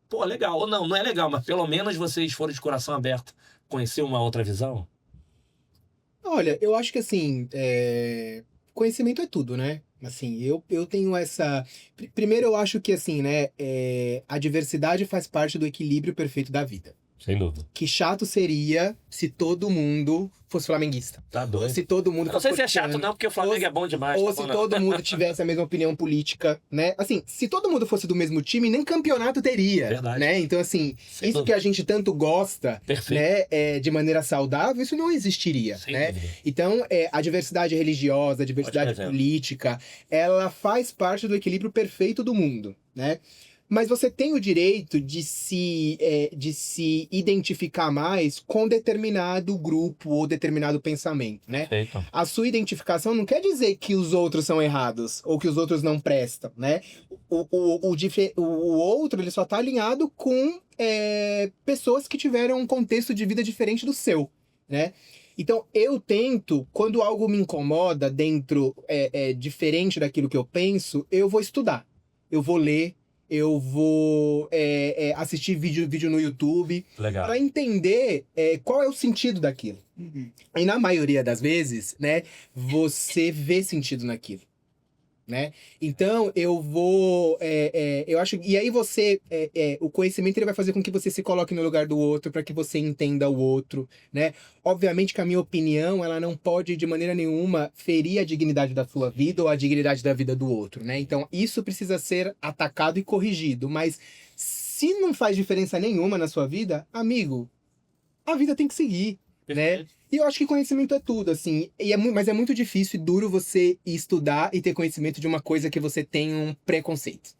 pô, legal. Ou não é legal, mas pelo menos vocês foram de coração aberto conhecer uma outra visão? Olha, eu acho que assim, conhecimento é tudo, né? Assim, eu tenho essa. Primeiro, eu acho que assim, né? A diversidade faz parte do equilíbrio perfeito da vida. Sem dúvida. Que chato seria se todo mundo fosse flamenguista. Tá doido. Se todo mundo Eu não sei se é chato corintiano. não, porque o Flamengo é bom demais. Ou tá se bom, não. todo mundo tivesse a mesma opinião política, né? Assim, se todo mundo fosse do mesmo time, nem campeonato teria, Verdade. né? Então, assim, Sem isso dúvida. que a gente tanto gosta, Perfeito. né, de maneira saudável, isso não existiria, Sem né? dúvida. Então, a diversidade religiosa, a diversidade Ótimo exemplo. política, ela faz parte do equilíbrio perfeito do mundo, né? Mas você tem o direito de se identificar mais com determinado grupo ou determinado pensamento, né? Perfeito. A sua identificação não quer dizer que os outros são errados ou que os outros não prestam, né? O outro, ele só tá alinhado com pessoas que tiveram um contexto de vida diferente do seu, né? Então, eu tento, quando algo me incomoda dentro, diferente daquilo que eu penso, eu vou estudar. Eu vou ler, eu vou assistir vídeo no YouTube, Legal. para entender qual é o sentido daquilo. E na maioria das vezes, né, você vê sentido naquilo, né? Então, eu vou... eu acho... E aí você... o conhecimento ele vai fazer com que você se coloque no lugar do outro, para que você entenda o outro, né? Obviamente que a minha opinião, ela não pode, de maneira nenhuma, ferir a dignidade da sua vida ou a dignidade da vida do outro, né? Então, isso precisa ser atacado e corrigido. Mas, se não faz diferença nenhuma na sua vida, amigo, a vida tem que seguir, né? E eu acho que conhecimento é tudo, assim. Mas é muito difícil e duro você estudar e ter conhecimento de uma coisa que você tem um preconceito.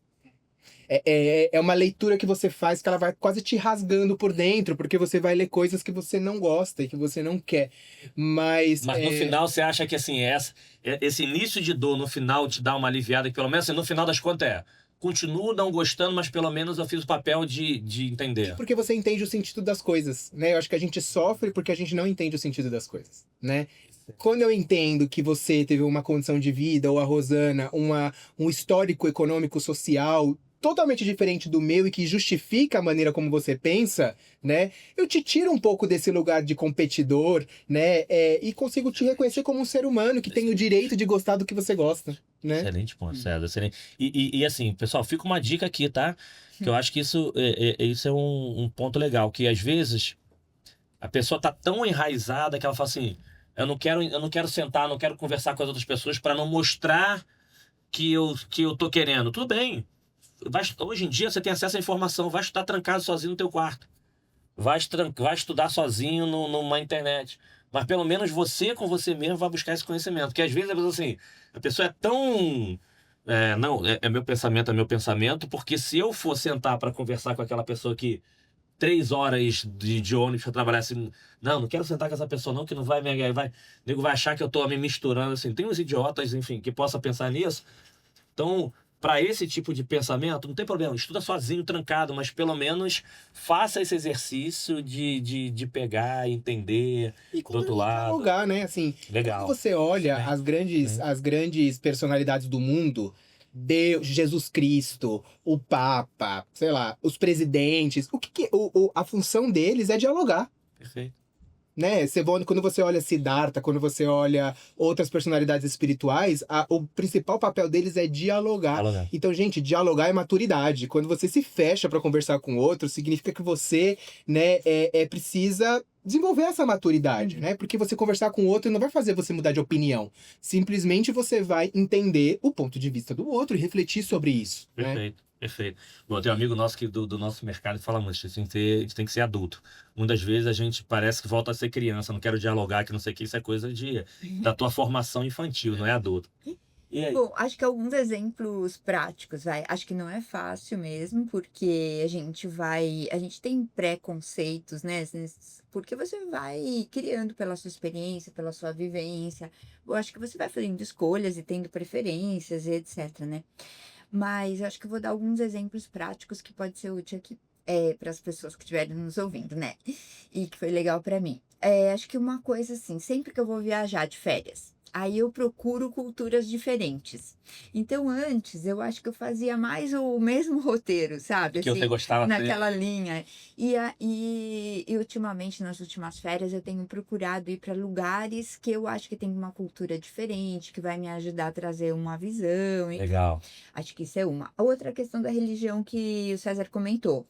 É uma leitura que você faz que ela vai quase te rasgando por dentro, porque você vai ler coisas que você não gosta e que você não quer. Mas no final você acha que assim, esse início de dor no final te dá uma aliviada, que pelo menos assim, no final das contas continuo não gostando, mas pelo menos eu fiz o papel de entender. Porque você entende o sentido das coisas, né? Eu acho que a gente sofre porque a gente não entende o sentido das coisas, né? Quando eu entendo que você teve uma condição de vida, ou a Rosana, um histórico econômico social totalmente diferente do meu e que justifica a maneira como você pensa, né? Eu te tiro um pouco desse lugar de competidor, né? E consigo te reconhecer como um ser humano que tem o direito de gostar do que você gosta, né? Excelente ponto, César. Excelente. E assim, pessoal, fica uma dica aqui, tá? Que eu acho que isso é um ponto legal, que às vezes a pessoa tá tão enraizada que ela fala assim, eu não quero sentar, não quero conversar com as outras pessoas para não mostrar que eu tô querendo. Tudo bem. Hoje em dia você tem acesso à informação, vai estar trancado sozinho no teu quarto. Vai estudar sozinho numa internet. Mas pelo menos você com você mesmo vai buscar esse conhecimento. Porque às vezes assim, a pessoa é tão... não, é meu pensamento, porque se eu for sentar para conversar com aquela pessoa que 3 horas de ônibus para trabalhar assim, não quero sentar com essa pessoa não, que não vai me... nego vai achar que eu tô me misturando, assim. Tem uns idiotas, enfim, que possam pensar nisso. Então, para esse tipo de pensamento, não tem problema, estuda sozinho, trancado, mas pelo menos faça esse exercício de pegar, entender E do outro lado. dialogar, né? Assim, Legal. quando você olha Bem, as grandes personalidades do mundo, Deus, Jesus Cristo, o Papa, sei lá, os presidentes, a função deles é dialogar. Perfeito. Né? Quando você olha Siddhartha, quando você olha outras personalidades espirituais, o principal papel deles é dialogar. Dialogar. Então, gente, dialogar é maturidade. Quando você se fecha para conversar com o outro, significa que você, né, precisa desenvolver essa maturidade, né? Porque você conversar com o outro não vai fazer você mudar de opinião. Simplesmente você vai entender o ponto de vista do outro e refletir sobre isso, né? Perfeito, perfeito. Bom, tem um amigo nosso do nosso mercado que fala muito, a gente tem que ser adulto. Muitas vezes a gente parece que volta a ser criança, não quero dialogar, que não sei o que, isso é coisa da tua formação infantil, não é adulto. E aí? Bom, acho que alguns exemplos práticos, vai. Acho que não é fácil mesmo, porque a gente tem preconceitos, né? Porque você vai criando pela sua experiência, pela sua vivência. Eu acho que você vai fazendo escolhas e tendo preferências e etc, né? Mas eu acho que eu vou dar alguns exemplos práticos que pode ser útil aqui para as pessoas que estiverem nos ouvindo, né? E que foi legal para mim. Acho que uma coisa assim, sempre que eu vou viajar de férias, aí eu procuro culturas diferentes. Então, antes, eu acho que eu fazia mais o mesmo roteiro, sabe? Que você gostava naquela linha. E ultimamente, nas últimas férias, eu tenho procurado ir para lugares que eu acho que tem uma cultura diferente, que vai me ajudar a trazer uma visão. Legal. Acho que isso é uma. A outra questão da religião que o César comentou.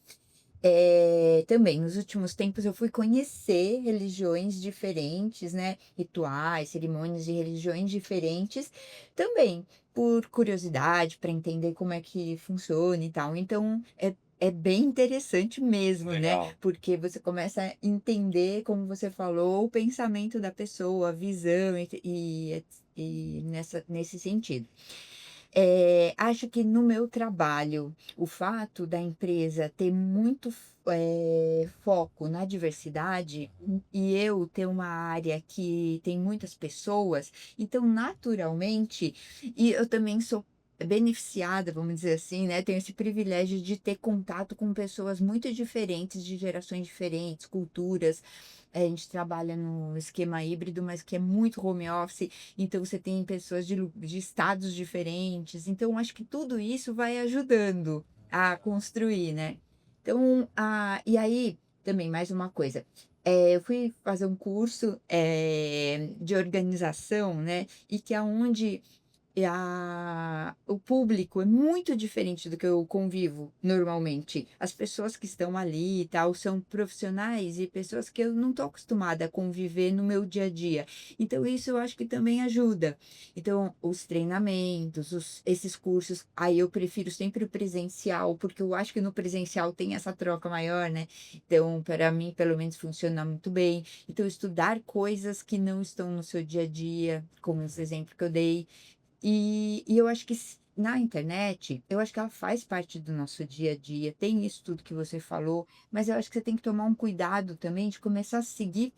Também, nos últimos tempos, eu fui conhecer religiões diferentes, né? Rituais, cerimônias de religiões diferentes, também por curiosidade, para entender como é que funciona e tal. Então, é bem interessante mesmo, Legal. né? Porque você começa a entender, como você falou, o pensamento da pessoa, a visão e nesse sentido. Acho que no meu trabalho, o fato da empresa ter muito foco na diversidade e eu ter uma área que tem muitas pessoas, então, naturalmente, e eu também sou beneficiada, vamos dizer assim, né? Tenho esse privilégio de ter contato com pessoas muito diferentes, de gerações diferentes, culturas. A gente trabalha no esquema híbrido, mas que é muito home office, então você tem pessoas de estados diferentes. Então, acho que tudo isso vai ajudando a construir, né? Então, e aí, também, mais uma coisa. Eu fui fazer um curso de organização, né? E que é onde o público é muito diferente do que eu convivo normalmente. As pessoas que estão ali e tal são profissionais e pessoas que eu não estou acostumada a conviver no meu dia a dia. Então, isso eu acho que também ajuda. Então, os treinamentos, esses cursos, aí eu prefiro sempre o presencial, porque eu acho que no presencial tem essa troca maior, né? Então, para mim, pelo menos, funciona muito bem. Então, estudar coisas que não estão no seu dia a dia, como esse exemplo que eu dei. E eu acho que na internet, eu acho que ela faz parte do nosso dia a dia, tem isso tudo que você falou, mas eu acho que você tem que tomar um cuidado também de começar a seguir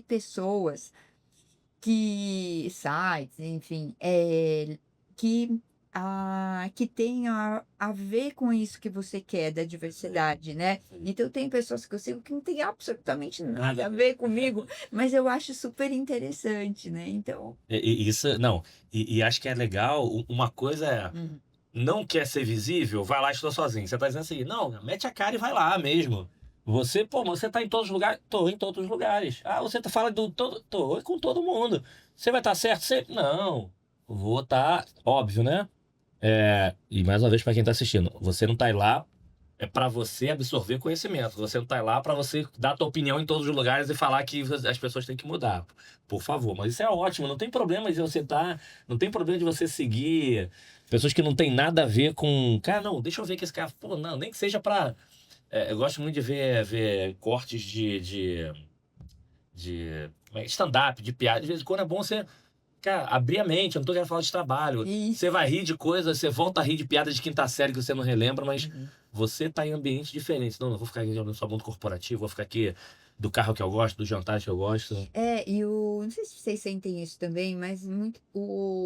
pessoas sites, enfim, que tem a ver com isso que você quer, da diversidade, né? Então, tem pessoas que eu sigo que não tem absolutamente nada a ver comigo, mas eu acho super interessante, né? Então, Isso, não. E acho que é legal. Uma coisa é, uhum. não quer ser visível, vai lá e estuda sozinho. Você tá dizendo assim, não, mete a cara e vai lá mesmo. Você tá em todos os lugares? Tô em todos os lugares. Ah, você fala tô com todo mundo. Você vai estar certo? Não, vou estar, óbvio, né? E mais uma vez para quem tá assistindo, você não tá lá para você absorver conhecimento. Você não tá lá para você dar a tua opinião em todos os lugares e falar que as pessoas têm que mudar. Por favor, mas isso é ótimo, não tem problema de você não tem problema de você seguir pessoas que não tem nada a ver com, cara, não, deixa eu ver que esse cara, pô, não, nem que seja para eu gosto muito de ver cortes de stand-up, de piada. De vez em quando é bom você, cara, abrir a mente. Eu não tô querendo falar de trabalho. Isso. Você vai rir de coisas, você volta a rir de piada de quinta série que você não relembra, mas você tá em ambientes diferentes. Não vou ficar aqui no só mundo corporativo, vou ficar aqui do carro que eu gosto, do jantar que eu gosto. E não sei se vocês sentem isso também, mas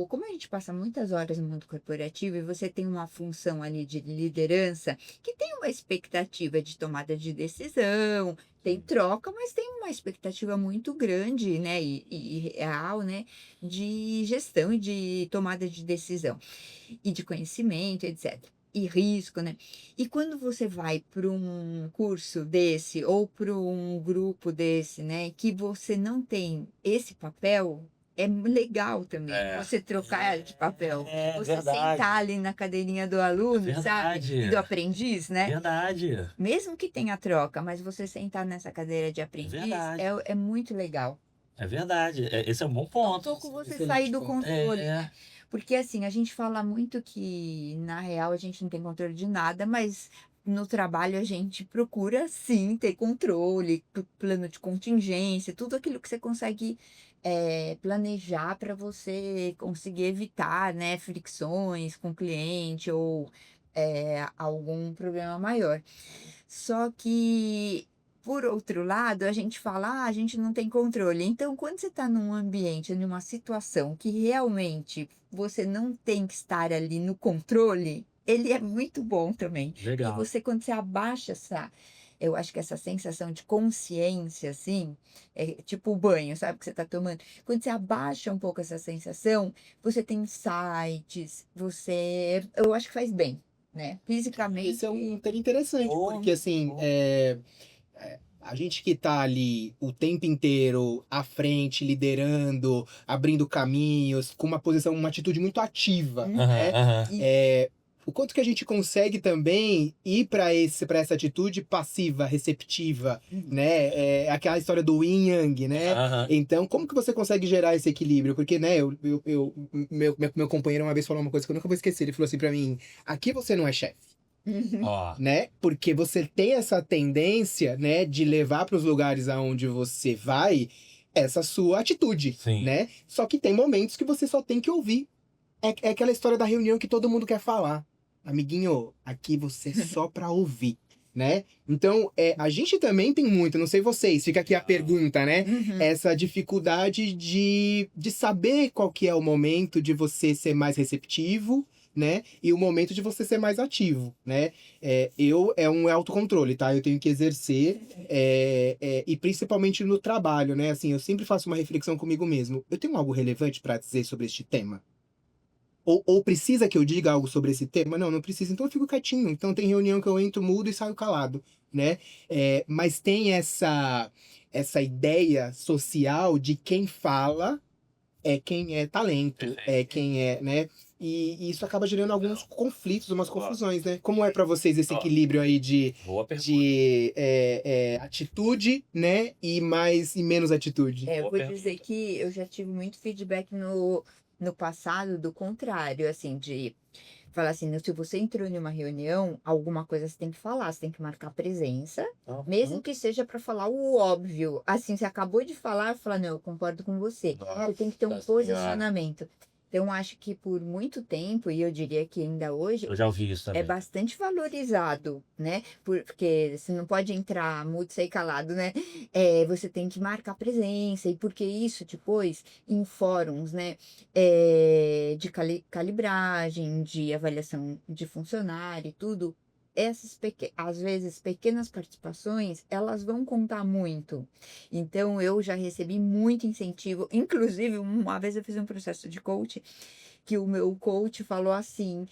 como a gente passa muitas horas no mundo corporativo e você tem uma função ali de liderança que tem uma expectativa de tomada de decisão, tem troca, mas tem uma expectativa muito grande, né, e real, né, de gestão e de tomada de decisão e de conhecimento, etc. E risco, né? E quando você vai para um curso desse ou para um grupo desse, né, que você não tem esse papel, é legal também você trocar de papel. Você Verdade. sentar ali na cadeirinha do aluno, sabe? Verdade. E do aprendiz, né? Verdade. Mesmo que tenha troca, mas você sentar nessa cadeira de aprendiz Verdade. é muito legal. É verdade. Esse é um bom Um ponto. pouco você Excelente sair do ponto. controle. É. Porque assim, a gente fala muito que na real a gente não tem controle de nada, mas no trabalho a gente procura sim ter controle, plano de contingência, tudo aquilo que você consegue planejar para você conseguir evitar, né, fricções com o cliente ou algum problema maior. Só que, por outro lado, a gente fala, a gente não tem controle. Então, quando você está num ambiente, numa situação que realmente você não tem que estar ali no controle, ele é muito bom também. E Legal. você, quando você abaixa eu acho que essa sensação de consciência, assim, é tipo o banho, sabe, que você está tomando. Quando você abaixa um pouco essa sensação, você tem insights, eu acho que faz bem, né? Fisicamente. Esse é um tema interessante, porque assim, a gente que tá ali o tempo inteiro à frente, liderando, abrindo caminhos, com uma atitude muito ativa, né? O quanto que a gente consegue também ir para essa atitude passiva, receptiva, né? É aquela história do yin yang, né? Então, como que você consegue gerar esse equilíbrio? Porque, né, meu companheiro uma vez falou uma coisa que eu nunca vou esquecer. Ele falou assim para mim: aqui você não é chefe. Né? Porque você tem essa tendência, né, de levar para os lugares aonde você vai essa sua atitude, Sim. né? Só que tem momentos que você só tem que ouvir. É aquela história da reunião que todo mundo quer falar. Amiguinho, aqui você é só para ouvir, né? Então, a gente também tem muito, não sei vocês, fica aqui a pergunta, né? Essa dificuldade de saber qual que é o momento de você ser mais receptivo, né? E o momento de você ser mais ativo, né? É um autocontrole, tá? Eu tenho que exercer, e principalmente no trabalho, né? Assim, eu sempre faço uma reflexão comigo mesmo. Eu tenho algo relevante para dizer sobre este tema? Ou precisa que eu diga algo sobre esse tema? Não, não precisa, então eu fico quietinho. Então tem reunião que eu entro mudo e saio calado, né? Mas tem essa ideia social de quem fala é quem é talento, é quem é, né? E isso acaba gerando alguns conflitos, umas confusões, né? Como é para vocês esse equilíbrio aí de atitude, né? E menos atitude? Eu vou dizer que eu já tive muito feedback no passado do contrário, assim, de falar assim, se você entrou em uma reunião, alguma coisa você tem que falar, você tem que marcar presença, mesmo que seja para falar o óbvio. Assim, você acabou de falar, fala, não, eu concordo com você. Você tem que ter um posicionamento. Então, acho que por muito tempo, e eu diria que ainda hoje, eu já ouvi isso também. é bastante valorizado, né? Porque você não pode entrar mudo e sair calado, né? Você tem que marcar presença, e porque isso depois, em fóruns, né? De calibragem, de avaliação de funcionário e tudo, às vezes pequenas participações, elas vão contar muito. Então, eu já recebi muito incentivo. Inclusive, uma vez eu fiz um processo de coach, que o meu coach falou assim: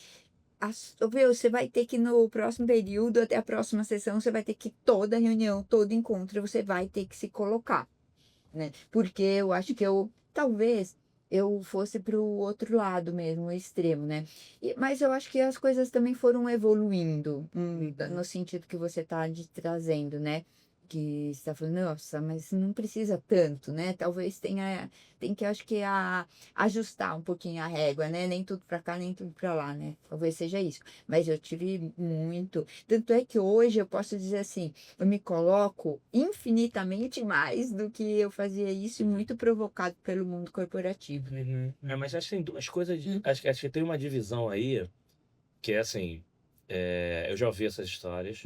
você vai ter que no próximo período, até a próxima sessão, você vai ter que toda reunião, todo encontro, você vai ter que se colocar, né? Porque eu acho que talvez eu fosse para o outro lado mesmo, o extremo, né? Mas eu acho que as coisas também foram evoluindo, no sentido que você está trazendo, né? Que você está falando, nossa, mas não precisa tanto, né? Talvez tem que, acho que, ajustar um pouquinho a régua, né? Nem tudo para cá, nem tudo para lá, né? Talvez seja isso. Mas eu tive muito. Tanto é que hoje eu posso dizer assim, eu me coloco infinitamente mais do que eu fazia isso, muito provocado pelo mundo corporativo. Mas acho que tem duas coisas. Acho que tem uma divisão aí, que é assim, eu já ouvi essas histórias.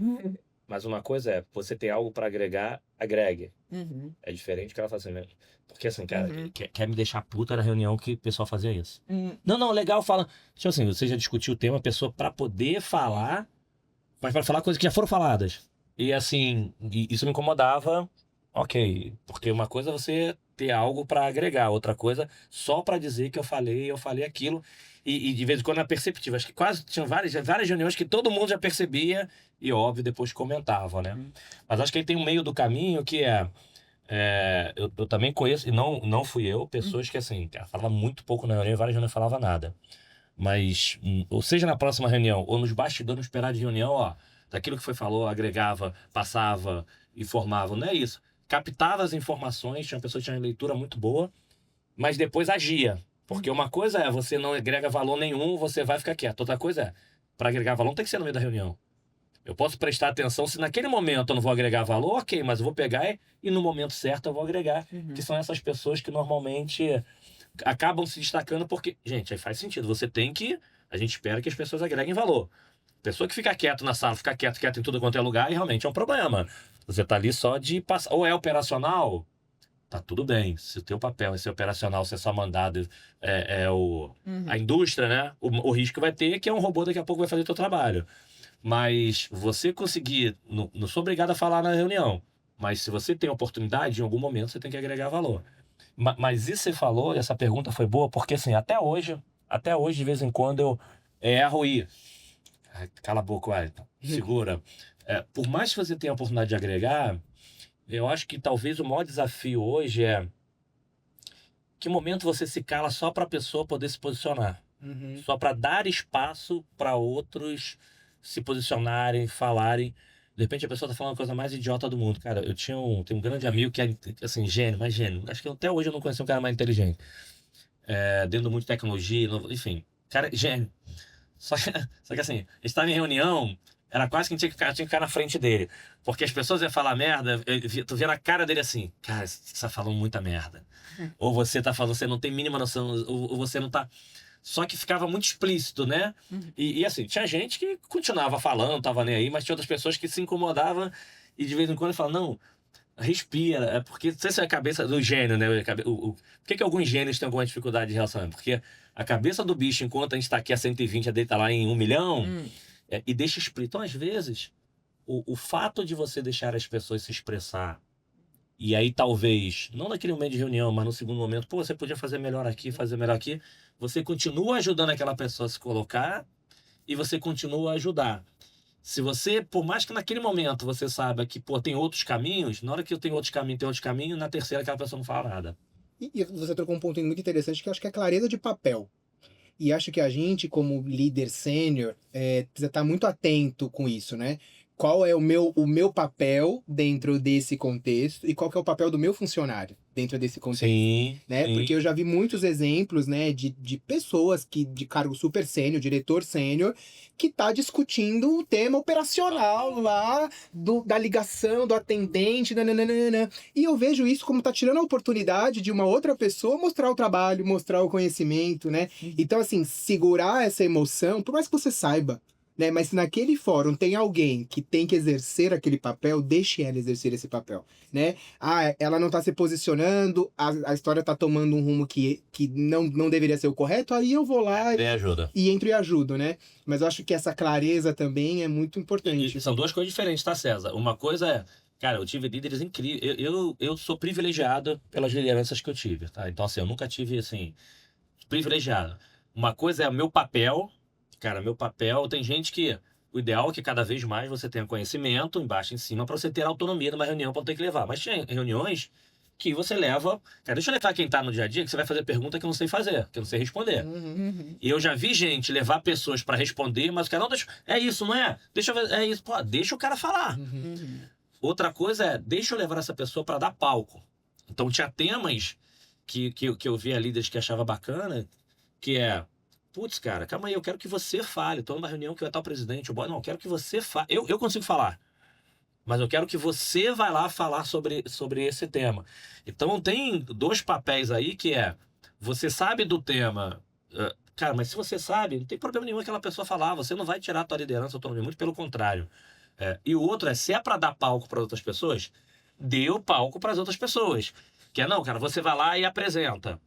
Mas uma coisa é, você tem algo para agregar agregue. Uhum. É diferente do que ela faz assim, né? Porque assim, cara, Uhum. quer me deixar puta na reunião que o pessoal fazia isso. Não, legal, fala. Tipo assim, você já discutiu o tema, a pessoa pra poder falar, mas pra falar coisas que já foram faladas. E assim, isso me incomodava, ok. Porque uma coisa é você ter algo pra agregar, outra coisa só pra dizer que eu falei aquilo. E de vez em quando é perceptível. Acho que quase tinham várias reuniões que todo mundo já percebia e, óbvio, depois comentava, né? Mas acho que aí tem um meio do caminho que eu também conheço, e não fui eu, pessoas que assim, cara, falava muito pouco na reunião, várias reuniões não falava nada. Mas, ou seja, na próxima reunião, ou nos bastidores esperar de reunião, ó, daquilo que foi falou, agregava, passava, informava. Não é isso. Captava as informações, tinha uma pessoa que tinha uma leitura muito boa, mas depois agia. Porque uma coisa é você não agrega valor nenhum, você vai ficar quieto. Outra coisa é, para agregar valor não tem que ser no meio da reunião. Eu posso prestar atenção se naquele momento eu não vou agregar valor, ok, mas eu vou pegar e no momento certo eu vou agregar. Que são essas pessoas que normalmente acabam se destacando porque, gente, aí faz sentido. A gente espera que as pessoas agreguem valor. Pessoa que fica quieto na sala, fica quieto em tudo quanto é lugar, e realmente é um problema. Você tá ali só de passar. Ou é operacional, tá tudo bem. Se o teu papel é ser operacional, ser só mandado, a indústria, né? O risco vai ter que é um robô daqui a pouco vai fazer o teu trabalho. Mas você conseguir, não sou obrigado a falar na reunião, mas se você tem oportunidade, em algum momento você tem que agregar valor. Mas isso você falou, e essa pergunta foi boa, porque assim, até hoje, de vez em quando eu erro e... Ai, cala a boca, vai, segura. Por mais que você tenha a oportunidade de agregar, eu acho que talvez o maior desafio hoje é que momento você se cala só para a pessoa poder se posicionar. Só para dar espaço para outros se posicionarem, falarem. De repente a pessoa tá falando a coisa mais idiota do mundo. Cara, tenho um grande amigo que é, assim, gênio, mas gênio. Acho que até hoje eu não conheci um cara mais inteligente. Dentro muito de tecnologia, enfim. Cara, gênio. Só que assim, a gente estava em reunião, era quase que a gente tinha que ficar na frente dele. Porque as pessoas iam falar merda, tu via na cara dele assim, cara, você tá falando muita merda. Ou você tá falando, você não tem mínima noção, ou você não tá... Só que ficava muito explícito, né? E assim, tinha gente que continuava falando, tava nem aí, mas tinha outras pessoas que se incomodavam e de vez em quando falavam, não, respira. É porque, não sei se é a cabeça do gênio, né? Por que alguns gênios têm alguma dificuldade de relacionamento? Porque a cabeça do bicho, enquanto a gente tá aqui a 120, a dele tá lá em 1 milhão, e deixa explícito. Então, às vezes, o fato de você deixar as pessoas se expressar, e aí talvez, não naquele momento de reunião, mas no segundo momento, pô, você podia fazer melhor aqui, fazer melhor aqui, você continua ajudando aquela pessoa a se colocar e você continua a ajudar. Se você, por mais que naquele momento você saiba que, pô, tem outros caminhos, na hora que eu tenho outros caminhos, na terceira aquela pessoa não fala nada. E você trocou um ponto muito interessante que eu acho que é a clareza de papel. E acho que a gente, como líder sênior, precisa estar muito atento com isso, né? Qual é o meu papel dentro desse contexto e qual que é o papel do meu funcionário dentro desse contexto, Sim, né? sim. Porque eu já vi muitos exemplos, né, de pessoas de cargo super sênior, diretor sênior, que tá discutindo o tema operacional lá da ligação, do atendente, nananana. E eu vejo isso como tá tirando a oportunidade de uma outra pessoa mostrar o trabalho, mostrar o conhecimento, né? Então, assim, segurar essa emoção, por mais que você saiba, né? Mas se naquele fórum tem alguém que tem que exercer aquele papel, deixe ela exercer esse papel, né? Ah, ela não tá se posicionando, a história tá tomando um rumo que não deveria ser o correto, aí eu vou lá Ajuda. e entro e ajudo, né? Mas eu acho que essa clareza também é muito importante. E são duas coisas diferentes, tá, César? Uma coisa é, cara, eu tive líderes incríveis. Eu sou privilegiado pelas lideranças que eu tive, tá? Então, assim, eu nunca tive, assim, privilegiado. Uma coisa é o meu papel. Cara, meu papel, tem gente que... O ideal é que cada vez mais você tenha conhecimento, embaixo e em cima, para você ter autonomia numa reunião para ter que levar. Mas tem reuniões que você leva... Cara, deixa eu levar quem tá no dia a dia, que você vai fazer pergunta que eu não sei fazer, que eu não sei responder. E eu já vi gente levar pessoas para responder, mas o cara, não, deixa... É isso, não é? Deixa eu ver... É isso. Pô, deixa o cara falar. Outra coisa é, deixa eu levar essa pessoa para dar palco. Então, tinha temas que eu via líderes que achava bacana, que é... Putz, cara, calma aí, eu quero que você fale. Tô numa reunião que vai estar o presidente, não, eu quero que você fale. Eu consigo falar, mas eu quero que você vá lá falar sobre esse tema. Então tem dois papéis aí que é, você sabe do tema, cara, mas se você sabe, não tem problema nenhum aquela pessoa falar, você não vai tirar a tua liderança, autonomia, muito pelo contrário. E o outro é, se é para dar palco para outras pessoas, dê o palco para as outras pessoas. Que é, não, cara, você vai lá e apresenta.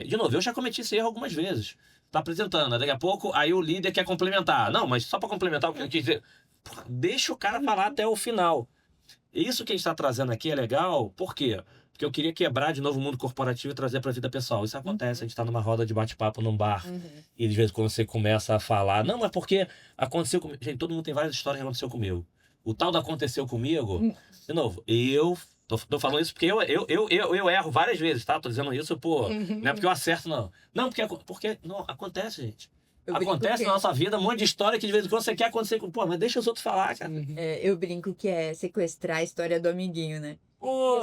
De novo, eu já cometi esse erro algumas vezes. Tá apresentando, daqui a pouco, aí o líder quer complementar. Não, mas só para complementar o que eu quis dizer. Porra, deixa o cara falar até o final. Isso que a gente está trazendo aqui é legal, por quê? Porque eu queria quebrar de novo o mundo corporativo e trazer para a vida pessoal. Isso acontece, a gente está numa roda de bate-papo num bar, e de vez em quando você começa a falar, não, mas porque aconteceu comigo. Gente, todo mundo tem várias histórias que aconteceu comigo. O tal da aconteceu comigo, de novo, eu tô falando isso porque eu erro várias vezes, tá? Tô dizendo isso, pô, não é porque eu acerto, não. Não, porque não, acontece, gente. Acontece na nossa vida um monte de história que de vez em quando você quer acontecer com. Pô, mas deixa os outros falar, cara. Eu brinco que é sequestrar a história do amiguinho, né? Pô,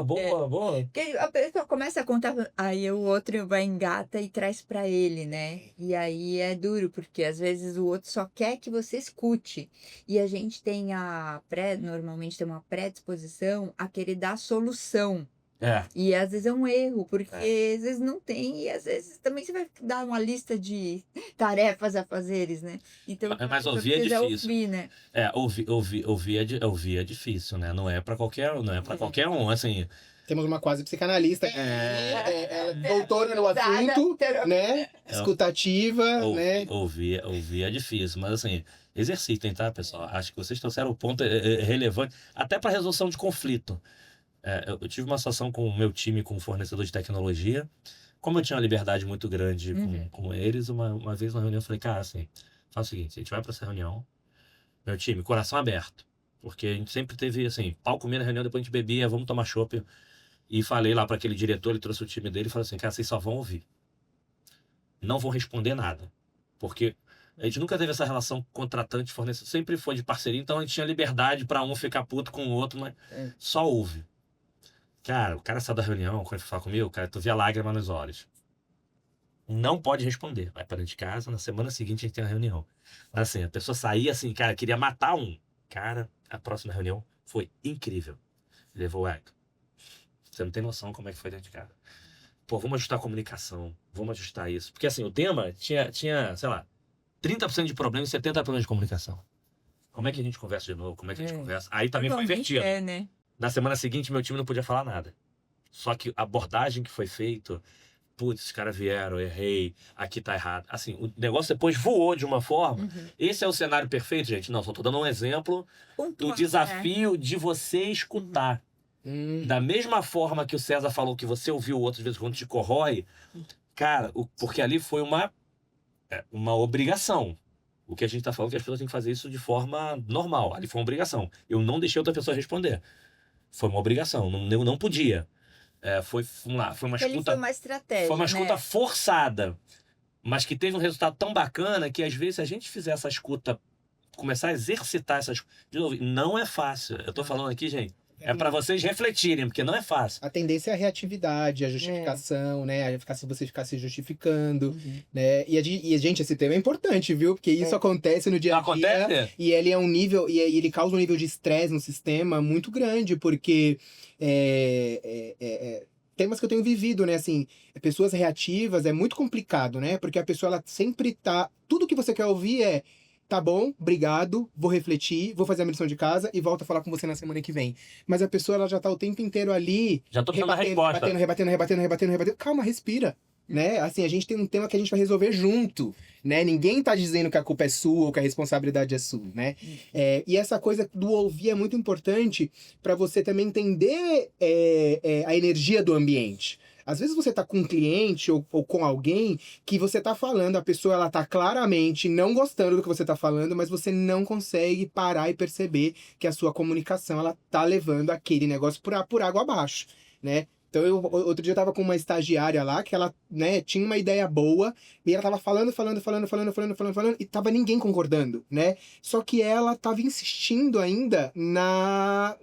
boa. Porque a pessoa começa a contar, aí o outro vai engata e traz pra ele, né? E aí é duro, porque às vezes o outro só quer que você escute. E a gente tem normalmente tem uma predisposição a querer dar solução. E às vezes é um erro, porque às vezes não tem, e às vezes também você vai dar uma lista de tarefas a fazeres, né? Então, mas ouvir é difícil. Ouvir, né? Ouvir é difícil, né? Não é pra qualquer um, assim. Temos uma quase psicanalista doutora no assunto, né? Escutativa, né? Ouvir é difícil, mas assim, exercitem, tá, pessoal? Acho que vocês trouxeram um ponto relevante, até para resolução de conflito. Eu tive uma situação com o meu time, com o fornecedor de tecnologia. Como eu tinha uma liberdade muito grande com eles, uma vez na reunião eu falei, cara, assim, faz o seguinte, a gente vai para essa reunião, meu time, coração aberto. Porque a gente sempre teve, assim, pau comia na reunião, depois a gente bebia, vamos tomar chopp. E falei lá para aquele diretor, ele trouxe o time dele e falou assim, cara, vocês só vão ouvir. Não vão responder nada. Porque a gente nunca teve essa relação contratante-fornecedor, sempre foi de parceria, então a gente tinha liberdade para um ficar puto com o outro, mas só ouve. Cara, o cara saiu da reunião, quando ele foi falar comigo, cara, tu via lágrima nos olhos. Não pode responder. Vai para dentro de casa, na semana seguinte a gente tem a reunião. Mas assim, a pessoa saía assim, cara, queria matar um. Cara, a próxima reunião foi incrível. Levou o Hector. Você não tem noção como é que foi dentro de casa. Pô, vamos ajustar a comunicação, vamos ajustar isso. Porque assim, o tema tinha sei lá, 30% de problema e 70% de comunicação. Como é que a gente conversa de novo? Como é que a gente conversa? Aí também foi invertido. Né? Na semana seguinte, meu time não podia falar nada. Só que a abordagem que foi feita, putz, os caras vieram, errei, aqui tá errado. Assim, o negócio depois voou de uma forma. Esse é o cenário perfeito, gente? Não, só tô dando um exemplo do desafio de você escutar. Da mesma forma que o César falou que você ouviu outras vezes quando te corrói, cara, porque ali foi uma obrigação. O que a gente tá falando é que as pessoas têm que fazer isso de forma normal. Ali foi uma obrigação. Eu não deixei outra pessoa responder. Foi uma obrigação, eu não podia. Foi uma escuta. Foi uma estratégia. Foi uma escuta né? forçada, mas que teve um resultado tão bacana que às vezes se a gente fizer essa escuta, começar a exercitar essas. De novo, não é fácil. Eu tô falando aqui, gente. É para vocês refletirem, porque não é fácil. A tendência é a reatividade, a justificação, né? Você ficar se justificando, né? E, gente, esse tema é importante, viu? Porque isso acontece no dia a dia. Acontece? E ele é um nível, e ele causa um nível de estresse no sistema muito grande, porque temas que eu tenho vivido, né? Assim, pessoas reativas é muito complicado, né? Porque a pessoa, ela sempre tá. Tudo que você quer ouvir é. Tá bom, obrigado, vou refletir, vou fazer a minha lição de casa e volto a falar com você na semana que vem. Mas a pessoa, ela já tá o tempo inteiro ali... Já tô precisando da resposta. Rebatendo. Calma, respira. Né? Assim, a gente tem um tema que a gente vai resolver junto, né? Ninguém tá dizendo que a culpa é sua ou que a responsabilidade é sua, né? E essa coisa do ouvir é muito importante para você também entender a energia do ambiente. Às vezes você tá com um cliente ou com alguém que você tá falando, a pessoa ela tá claramente não gostando do que você tá falando, mas você não consegue parar e perceber que a sua comunicação ela tá levando aquele negócio por água abaixo, né? Então, outro dia eu tava com uma estagiária lá, que ela, né, tinha uma ideia boa, e ela tava falando, e tava ninguém concordando, né? Só que ela tava insistindo ainda na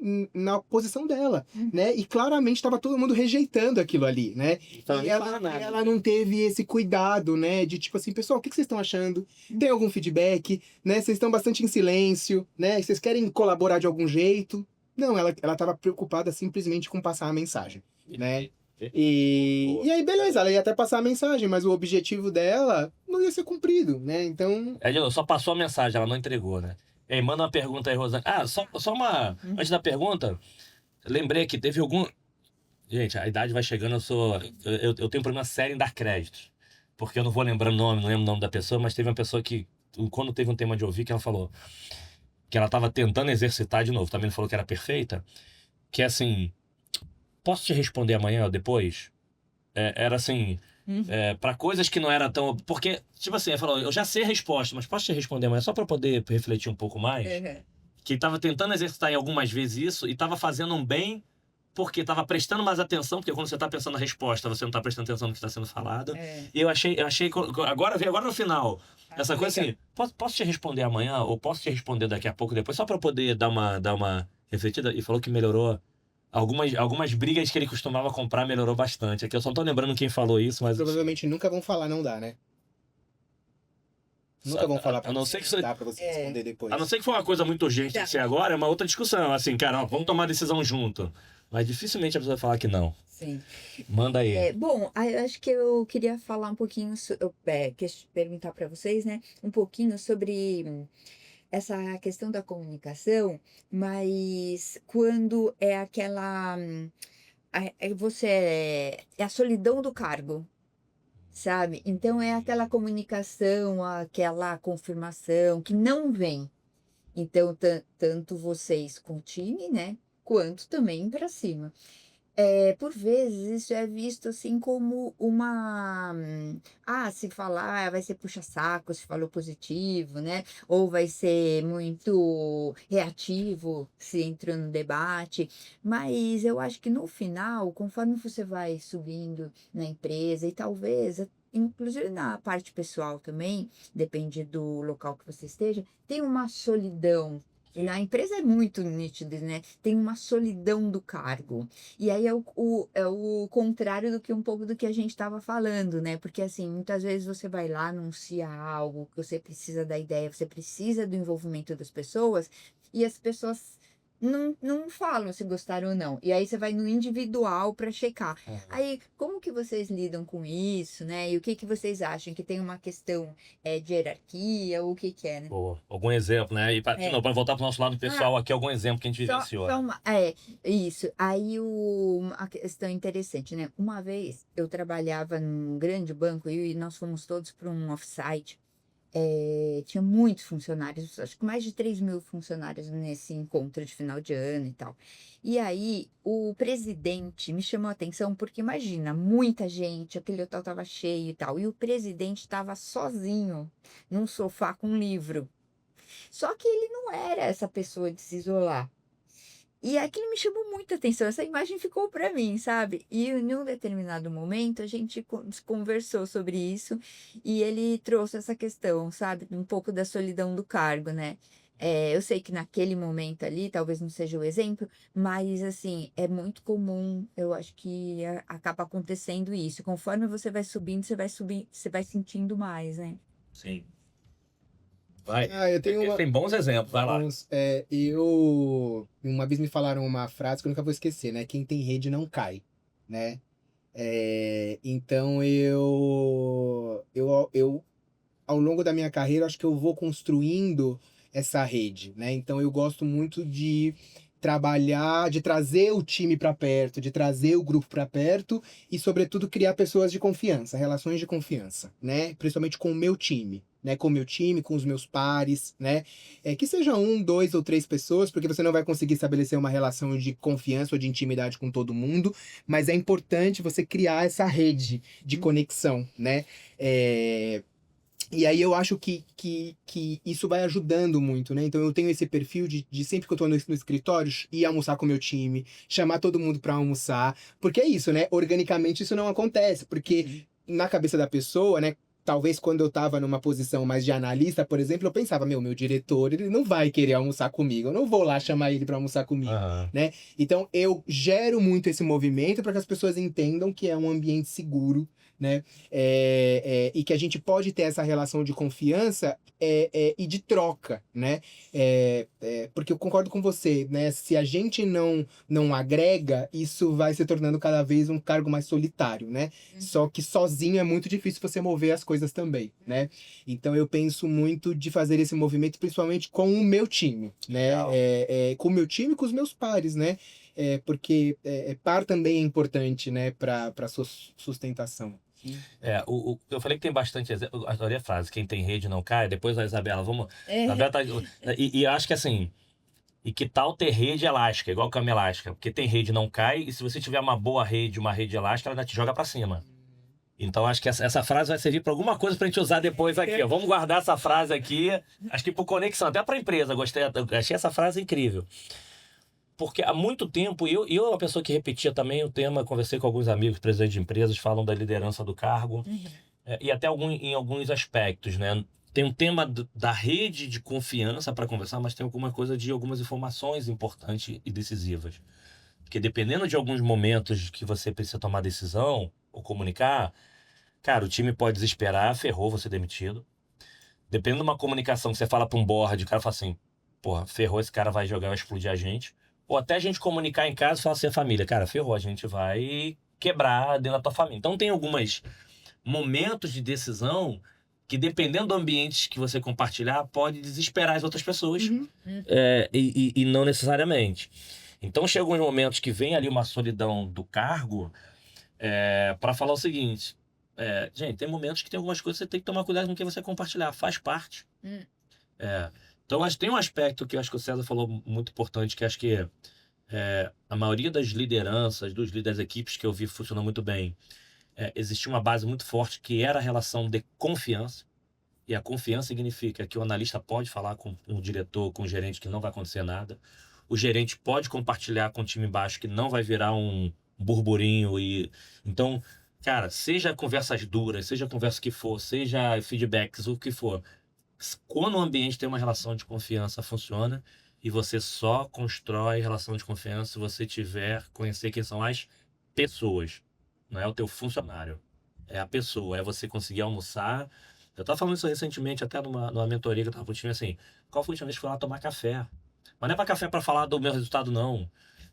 posição dela, né? E claramente tava todo mundo rejeitando aquilo ali, né? Então, e ela não teve esse cuidado, né? De tipo assim, pessoal, o que vocês estão achando? Tem algum feedback? Né? Vocês estão bastante em silêncio, né? Vocês querem colaborar de algum jeito? Não, ela tava preocupada simplesmente com passar a mensagem, né? E aí, beleza, ela ia até passar a mensagem, mas o objetivo dela não ia ser cumprido, né? Então... Só passou a mensagem, ela não entregou, né? Ei, manda uma pergunta aí, Rosane. Só uma... Antes da pergunta, Lembrei que teve algum... Gente, a idade vai chegando, eu tenho um problema sério em dar créditos. Porque eu não vou lembrar o nome, não lembro o nome da pessoa, mas teve uma pessoa que, quando teve um tema de ouvir, que ela falou que ela estava tentando exercitar de novo, também não falou que era perfeita, que é assim, posso te responder amanhã ou depois? Era assim, para coisas que não era tão... Porque, tipo assim, ela falou, eu já sei a resposta, mas posso te responder amanhã só para poder refletir um pouco mais? Uhum. Que estava tentando exercitar em algumas vezes isso e estava fazendo um bem porque estava prestando mais atenção, porque quando você está pensando na resposta, você não está prestando atenção no que está sendo falado. É. E eu achei, agora no final, essa coisa legal. assim, posso te responder amanhã ou posso te responder daqui a pouco depois, só para poder dar uma refletida. E falou que melhorou. Algumas brigas que ele costumava comprar melhorou bastante. Aqui eu só não tô lembrando quem falou isso, mas... Provavelmente nunca vão falar não dá, né? Nunca vão falar pra A não você ser que não você... dá pra você responder depois. A não ser que for uma coisa muito urgente de ser agora, é uma outra discussão. Assim, cara, ó, vamos tomar a decisão junto. Mas dificilmente a pessoa vai falar que não. Sim. Manda aí. Bom, eu acho que eu queria falar um pouquinho, perguntar para vocês, né, um pouquinho sobre essa questão da comunicação, mas quando é aquela, é a solidão do cargo, sabe? Então é aquela comunicação, aquela confirmação que não vem. Então, tanto vocês com o time, né, quanto também para cima. Por vezes isso é visto assim como se falar vai ser puxa-saco se falou positivo, né? Ou vai ser muito reativo se entrou no debate. Mas eu acho que no final, conforme você vai subindo na empresa e talvez inclusive na parte pessoal também, depende do local que você esteja, tem uma solidão. E na empresa é muito nítido, né? Tem uma solidão do cargo. E aí é o contrário do que um pouco do que a gente estava falando, né? Porque assim, muitas vezes você vai lá, anuncia algo, que você precisa da ideia, você precisa do envolvimento das pessoas, e as pessoas não falam se gostaram ou não. E aí você vai no individual para checar. Aí, como que vocês lidam com isso, né? E o que que vocês acham? Que tem uma questão de hierarquia, ou o que que é, né? Boa. Algum exemplo, né? E para voltar pro nosso lado pessoal aqui, algum exemplo que a gente vivenciou. Isso. Aí a questão interessante, né? Uma vez eu trabalhava num grande banco e nós fomos todos para um offsite. Tinha muitos funcionários, acho que mais de 3.000 funcionários nesse encontro de final de ano e tal. E aí o presidente me chamou a atenção porque imagina, muita gente, aquele hotel estava cheio e tal, e o presidente estava sozinho num sofá com um livro. Só que ele não era essa pessoa de se isolar. E aquilo me chamou muita atenção, essa imagem ficou para mim, sabe? E em um determinado momento a gente conversou sobre isso e ele trouxe essa questão, sabe? Um pouco da solidão do cargo, né? Eu sei que naquele momento ali, talvez não seja o exemplo, mas assim, é muito comum, eu acho que acaba acontecendo isso. Conforme você vai subindo, você vai sentindo mais, né? Sim. Vai. Eu tenho Tem bons exemplos, vai lá. Uma vez me falaram uma frase que eu nunca vou esquecer, né? Quem tem rede não cai, né? Então ao longo da minha carreira, acho que eu vou construindo essa rede, né? Então eu gosto muito de trabalhar, de trazer o time para perto, de trazer o grupo para perto e, sobretudo, criar pessoas de confiança, relações de confiança, né? Principalmente com o meu time, né? Com o meu time, com os meus pares, né? Que seja 1, 2 ou 3 pessoas, porque você não vai conseguir estabelecer uma relação de confiança ou de intimidade com todo mundo, mas é importante você criar essa rede de conexão, né? E aí eu acho que isso vai ajudando muito, né? Então eu tenho esse perfil de sempre que eu tô no escritório, ir almoçar com o meu time, chamar todo mundo pra almoçar. Porque é isso, né? Organicamente isso não acontece, porque na cabeça da pessoa, né? Talvez quando eu tava numa posição mais de analista, por exemplo, eu pensava, meu diretor, ele não vai querer almoçar comigo, eu não vou lá chamar ele pra almoçar comigo, né? Então eu gero muito esse movimento para que as pessoas entendam que é um ambiente seguro, né? E que a gente pode ter essa relação de confiança e de troca, né? Porque eu concordo com você, né? Se a gente não agrega, isso vai se tornando cada vez um cargo mais solitário, né? Só que sozinho é muito difícil você mover as coisas também, né? Então eu penso muito de fazer esse movimento, principalmente com o meu time, né? Com o meu time e com os meus pares, né? porque par também é importante, né, para sua sustentação. Eu falei que tem bastante exemplo. Eu adorei a frase: quem tem rede não cai. Depois a Isabela, vamos. Isabela tá, e acho que assim. E que tal ter rede elástica, igual cama elástica? Porque tem rede não cai, e se você tiver uma boa rede, uma rede elástica, ela ainda te joga pra cima. Então acho que essa frase vai servir pra alguma coisa pra gente usar depois aqui. Ó. Vamos guardar essa frase aqui. Acho que por conexão, até pra empresa. Achei essa frase incrível. Porque há muito tempo, eu uma pessoa que repetia também o tema, conversei com alguns amigos, presidentes de empresas, falam da liderança do cargo, e até em alguns aspectos, né? Tem um tema da rede de confiança para conversar, mas tem alguma coisa de algumas informações importantes e decisivas. Porque dependendo de alguns momentos que você precisa tomar decisão ou comunicar, cara, o time pode desesperar, ferrou, você demitido. Dependendo de uma comunicação que você fala para um board, o cara fala assim, porra, ferrou, esse cara vai jogar, vai explodir a gente. Ou até a gente comunicar em casa e falar assim, a família, cara, ferrou, a gente vai quebrar dentro da tua família. Então tem alguns momentos de decisão que, dependendo do ambiente que você compartilhar, pode desesperar as outras pessoas e não necessariamente. Então chegam uns momentos que vem ali uma solidão do cargo para falar o seguinte, gente, tem momentos que tem algumas coisas que você tem que tomar cuidado com o que você compartilhar, faz parte. Então, acho que tem um aspecto que eu acho que o César falou muito importante, que acho que a maioria das lideranças, dos líderes das equipes que eu vi funcionou muito bem, existia uma base muito forte que era a relação de confiança. E a confiança significa que o analista pode falar com o diretor, com o gerente, que não vai acontecer nada. O gerente pode compartilhar com o time embaixo, que não vai virar um burburinho. Então, cara, seja conversas duras, seja conversa que for, seja feedbacks, o que for, quando o ambiente tem uma relação de confiança, funciona, e você só constrói relação de confiança se você conhecer quem são as pessoas. Não é o teu funcionário, é a pessoa, é você conseguir almoçar. Eu estava falando isso recentemente, até numa mentoria que eu estava com o time, assim, qual foi a última vez que foi lá tomar café? Mas não é para café para falar do meu resultado, não.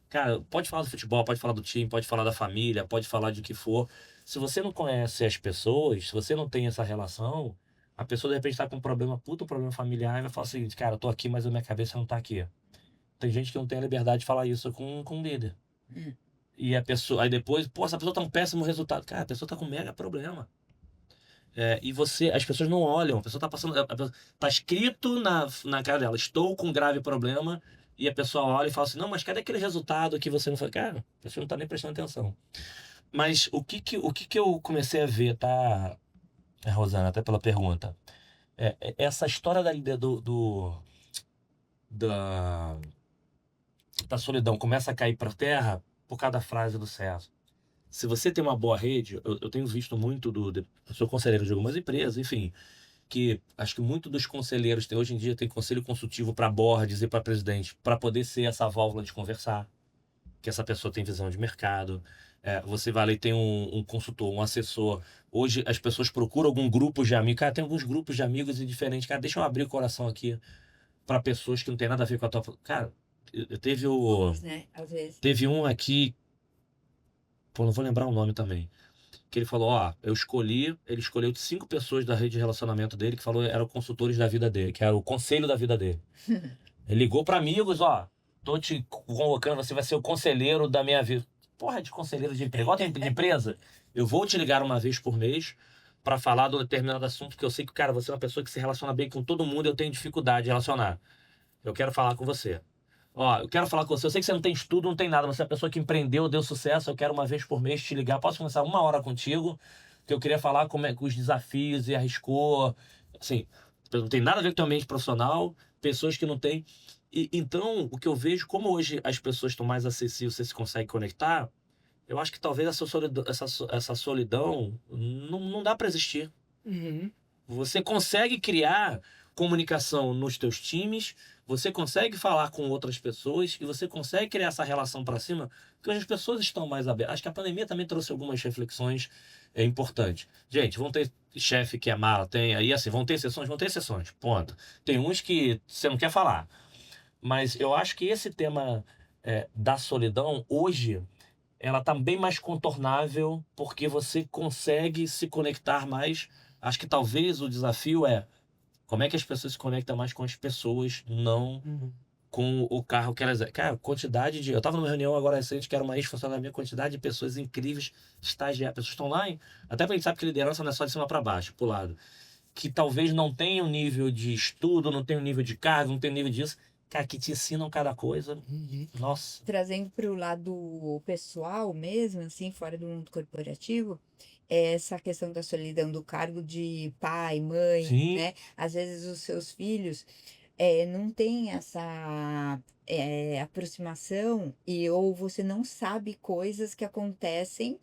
Cara, pode falar do futebol, pode falar do time, pode falar da família, pode falar de o que for. Se você não conhece as pessoas, se você não tem essa relação, a pessoa de repente está com um problema familiar, e vai falar o seguinte, cara, eu tô aqui, mas a minha cabeça não tá aqui. Tem gente que não tem a liberdade de falar isso com um líder. E a pessoa, aí depois, pô, essa pessoa tá um péssimo resultado. Cara, a pessoa tá com um mega problema. E as pessoas não olham, a pessoa tá passando, tá escrito na cara dela, estou com um grave problema, e a pessoa olha e fala assim, não, mas cadê aquele resultado que você não foi? Cara, a pessoa não tá nem prestando atenção. Mas o que eu comecei a ver, tá, Rosana, até pela pergunta, essa história da solidão começa a cair para terra por causa da frase do César. Se você tem uma boa rede, eu tenho visto muito eu sou conselheiro de algumas empresas, enfim, que acho que muito dos conselheiros hoje em dia tem conselho consultivo para boards e para presidente, para poder ser essa válvula de conversar, que essa pessoa tem visão de mercado. Você vai ali, tem um consultor, um assessor. Hoje as pessoas procuram algum grupo de amigos. Cara, tem alguns grupos de amigos e diferentes. Cara, deixa eu abrir o coração aqui para pessoas que não tem nada a ver com a tua... Cara, teve né? Às vezes. Teve um aqui, pô, não vou lembrar o nome também, que ele falou, ele escolheu 5 pessoas da rede de relacionamento dele, que falou eram consultores da vida dele, que era o conselho da vida dele. Ele ligou para amigos, tô te convocando, você vai ser o conselheiro da minha vida. Porra, de conselheiro de empresa, igual tem de empresa. Eu vou te ligar uma vez por mês para falar de um determinado assunto, que eu sei que, cara, você é uma pessoa que se relaciona bem com todo mundo e eu tenho dificuldade de relacionar. Eu quero falar com você. Eu quero falar com você. Eu sei que você não tem estudo, não tem nada. Você é uma pessoa que empreendeu, deu sucesso. Eu quero uma vez por mês te ligar. Posso começar 1 hora contigo? Que eu queria falar com os desafios e arriscou. Assim, não tem nada a ver com o teu ambiente profissional. Pessoas que não têm. Então, o que eu vejo, como hoje as pessoas estão mais acessíveis, você se consegue conectar, eu acho que talvez essa solidão não dá para existir. Você consegue criar comunicação nos teus times, você consegue falar com outras pessoas e você consegue criar essa relação para cima, porque as pessoas estão mais abertas. Acho que a pandemia também trouxe algumas reflexões importantes. Gente, vão ter chefe que é mala, vão ter sessões, ponto. Tem uns que você não quer falar. Mas eu acho que esse tema da solidão, hoje, ela está bem mais contornável, porque você consegue se conectar mais. Acho que talvez o desafio como é que as pessoas se conectam mais com as pessoas, não com o carro que elas... Cara, quantidade de... Eu tava numa reunião agora recente, que era uma ex-funcionária minha, quantidade de pessoas incríveis, estagiárias, pessoas que estão lá, até pra gente sabe que liderança não é só de cima para baixo, pro lado, que talvez não tenham nível de estudo, não tenham nível de cargo, não tenham nível disso, cara, que te ensinam cada coisa. Nossa. Trazendo para o lado pessoal mesmo, assim, fora do mundo corporativo, é essa questão da solidão do cargo de pai, mãe, Sim. né? Às vezes os seus filhos não têm essa aproximação ou você não sabe coisas que acontecem,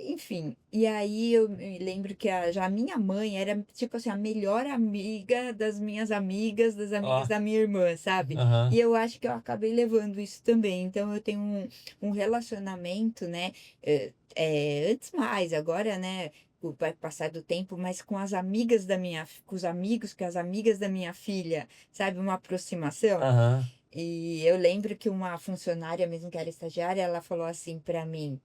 enfim. E aí eu me lembro que já a minha mãe era, tipo assim, a melhor amiga das minhas amigas, das amigas Ó. da minha irmã, sabe? Aham. E eu acho que eu acabei levando isso também. Então eu tenho um relacionamento, né? Antes mais, agora, né? Vai passar do tempo, mas com as amigas com os amigos, com as amigas da minha filha, sabe? Uma aproximação. Aham. E eu lembro que uma funcionária, mesmo que era estagiária, ela falou assim pra mim.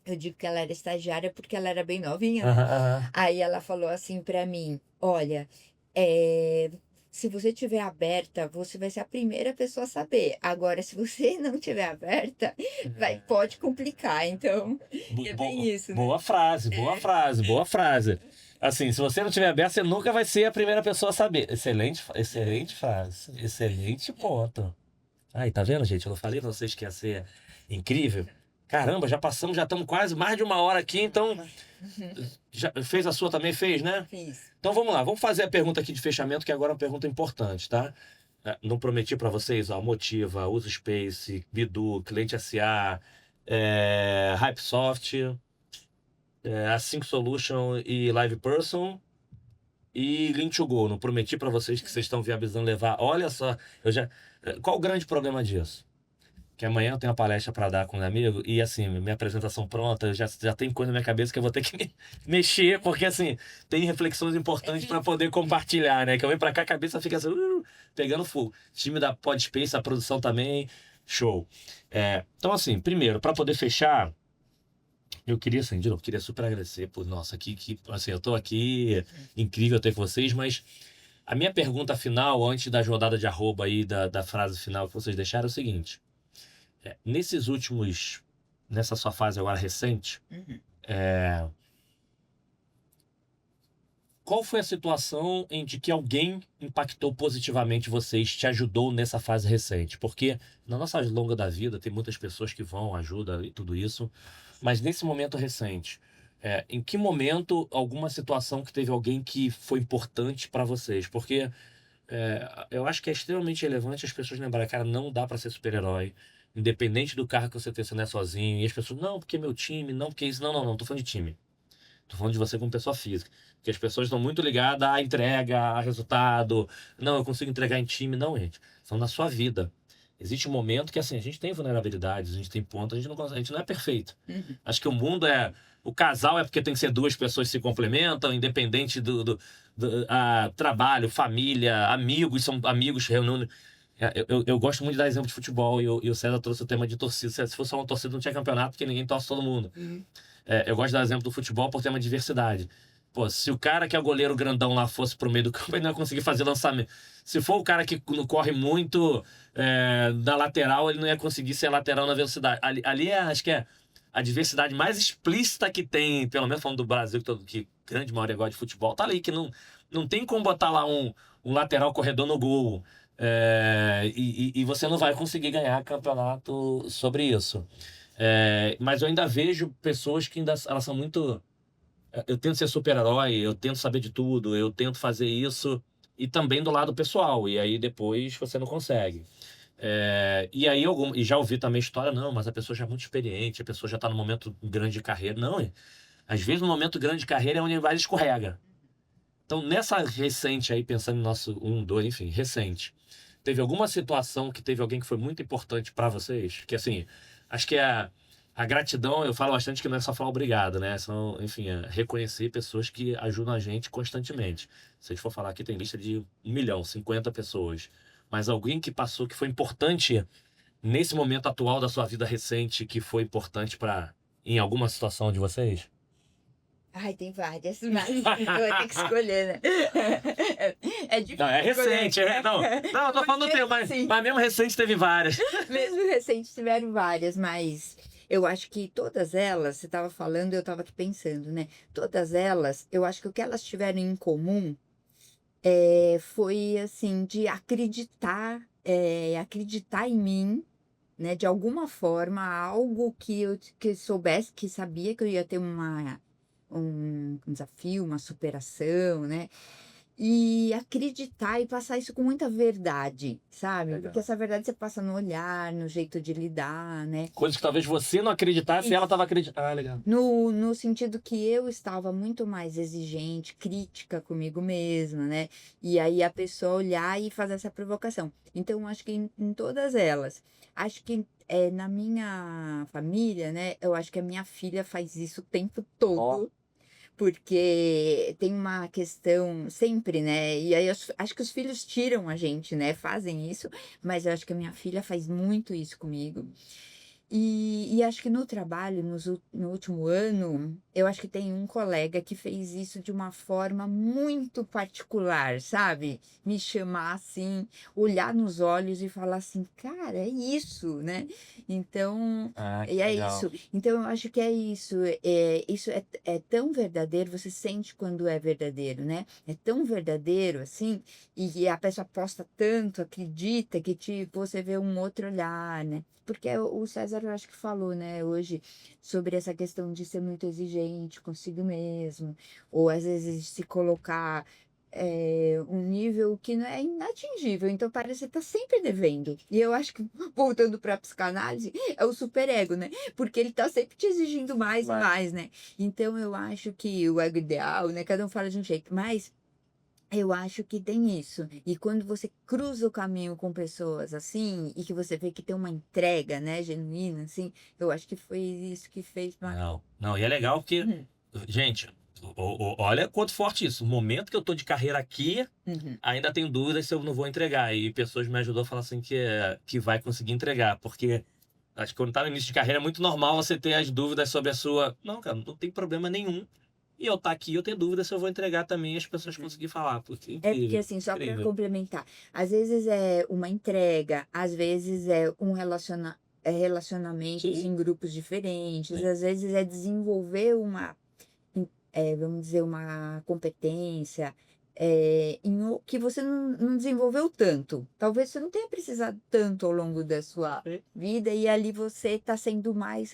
Eu digo que ela era estagiária porque ela era bem novinha, né? Aham. Aham. Aí ela falou assim pra mim: Olha, é, se você tiver aberta, você vai ser a primeira pessoa a saber. Agora, se você não tiver aberta, pode complicar. Então, é bem isso, né? Boa frase, boa frase, boa frase. Assim, se você não tiver aberto, você nunca vai ser a primeira pessoa a saber. Excelente frase. Excelente ponto. Aí, tá vendo, gente? Eu não falei pra vocês que ia ser incrível. Caramba, já estamos quase mais de 1 hora aqui, então. Já fez a sua também? Fez, né? Fiz. Então vamos lá, vamos fazer a pergunta aqui de fechamento, que agora é uma pergunta importante, tá? Não prometi pra vocês, ó, Motiva, Usa Space, Bidu, Cliente SA, Hypesoft, a Sync Solution e Live Person e Link2Go. Não prometi pra vocês que vocês estão viabilizando levar. Olha só, qual o grande problema disso? Que amanhã eu tenho uma palestra para dar com um amigo e, assim, minha apresentação pronta, já tem coisa na minha cabeça que eu vou ter que mexer, porque, assim, tem reflexões importantes para poder compartilhar, né? Que eu venho para cá, a cabeça fica assim, pegando fogo. O time da Podspace, a produção também, show. Então, assim, primeiro, para poder fechar, eu queria, assim, de novo, queria super agradecer por, nossa, assim, eu tô aqui, incrível ter com vocês, mas a minha pergunta final, antes da rodada de arroba aí, da frase final que vocês deixaram, é o seguinte. Nessa sua fase agora recente, qual foi a situação em que alguém impactou positivamente vocês, te ajudou nessa fase recente? Porque na nossa longa da vida tem muitas pessoas que vão, ajudam e tudo isso, mas nesse momento recente, em que momento alguma situação que teve alguém que foi importante para vocês? Porque eu acho que é extremamente relevante as pessoas lembrarem, cara, não dá para ser super-herói. Independente do carro que você tem, você não é sozinho. E as pessoas, não, porque meu time, não, porque isso. Não, não, não, tô falando de time. Tô falando de você como pessoa física. Porque as pessoas estão muito ligadas à entrega, a resultado. Não, eu consigo entregar em time. Não, gente. São na sua vida. Existe um momento que, assim, a gente tem vulnerabilidades, a gente tem pontos, a gente não é perfeito. Acho que o mundo o casal é porque tem que ser duas pessoas que se complementam, independente do trabalho, família, amigos, são amigos reunindo. Eu gosto muito de dar exemplo de futebol e o César trouxe o tema de torcida. Se fosse só uma torcida, não tinha campeonato, porque ninguém torce todo mundo. Eu gosto de dar exemplo do futebol por ter uma diversidade. Pô, se o cara que é o goleiro grandão lá fosse pro meio do campo, ele não ia conseguir fazer lançamento. Se for o cara que não corre muito na lateral, ele não ia conseguir ser lateral na velocidade. Ali acho que é a diversidade mais explícita que tem, pelo menos falando do Brasil, que grande maioria gosta de futebol, tá ali, que não tem como botar lá um lateral corredor no gol. E você não vai conseguir ganhar campeonato sobre isso. Mas eu ainda vejo pessoas que elas são muito... Eu tento ser super-herói, eu tento saber de tudo, eu tento fazer isso, e também do lado pessoal, e aí depois você não consegue. E aí e já ouvi também história, não, mas a pessoa já é muito experiente, a pessoa já está no momento grande de carreira. Não, às vezes no momento grande de carreira é onde vai escorrega. Então, nessa recente aí, pensando no nosso 2, enfim, recente, teve alguma situação que teve alguém que foi muito importante para vocês? Que, assim, acho que a gratidão, eu falo bastante que não é só falar obrigado, né? São, enfim, reconhecer pessoas que ajudam a gente constantemente. Se a gente for falar aqui, tem lista de 1 milhão, 50 pessoas. Mas alguém que passou, que foi importante nesse momento atual da sua vida recente, que foi importante em alguma situação de vocês? Ai, tem várias, mas eu vou ter que escolher, né? É difícil Não, é escolher. recente. Não, eu tô falando do teu, mas Sim. mesmo recente teve várias. Mesmo recente tiveram várias, mas eu acho que todas elas, você estava falando, eu estava aqui pensando, né? Todas elas, eu acho que o que elas tiveram em comum foi assim, de acreditar em mim, né? De alguma forma, algo que eu soubesse, que sabia que eu ia ter um desafio, uma superação, né? E acreditar e passar isso com muita verdade, sabe? Legal. Porque essa verdade você passa no olhar, no jeito de lidar, né? Coisas que talvez você não acreditasse e ela tava acreditando. Ah, legal. No sentido que eu estava muito mais exigente, crítica comigo mesma, né? E aí a pessoa olhar e fazer essa provocação. Então, eu acho que em todas elas, acho que na minha família, né? Eu acho que a minha filha faz isso o tempo todo. Porque tem uma questão sempre, né? E aí acho que os filhos tiram a gente, né? Fazem isso, mas eu acho que a minha filha faz muito isso comigo. E acho que no trabalho, no último ano, eu acho que tem um colega que fez isso de uma forma muito particular, sabe? Me chamar assim, olhar nos olhos e falar assim, cara, é isso, né? Então, Ah, que e é legal. isso. Então, eu acho que é isso. Isso é tão verdadeiro, você sente quando é verdadeiro, né? É tão verdadeiro assim, e a pessoa aposta tanto, acredita que tipo, você vê um outro olhar, né? Porque o César, eu acho que falou, né, hoje, sobre essa questão de ser muito exigente consigo mesmo, ou às vezes se colocar um nível que não é inatingível, então parece que você tá sempre devendo. E eu acho que, voltando para a psicanálise, é o superego, né? Porque ele tá sempre te exigindo mais e mais, né? Então eu acho que o ego ideal, né, cada um fala de um jeito, mas eu acho que tem isso. E quando você cruza o caminho com pessoas assim, e que você vê que tem uma entrega, né, genuína, assim, eu acho que foi isso que fez. Não, e é legal porque, Uhum, gente, olha quanto forte isso. O momento que eu tô de carreira aqui, uhum, ainda tenho dúvidas se eu não vou entregar. E pessoas me ajudou a falar assim que vai conseguir entregar. Porque acho que quando tá no início de carreira é muito normal você ter as dúvidas sobre a sua. Não, cara, não tem problema nenhum. E eu tá aqui, eu tenho dúvida se eu vou entregar também e as pessoas uhum. conseguir falar. Porque é É porque, incrível, assim, só para incrível. complementar, às vezes é uma entrega, às vezes é relacionamentos Sim. em grupos diferentes, Sim. às vezes é desenvolver vamos dizer, uma competência que você não desenvolveu tanto. Talvez você não tenha precisado tanto ao longo da sua Sim. vida e ali você está sendo mais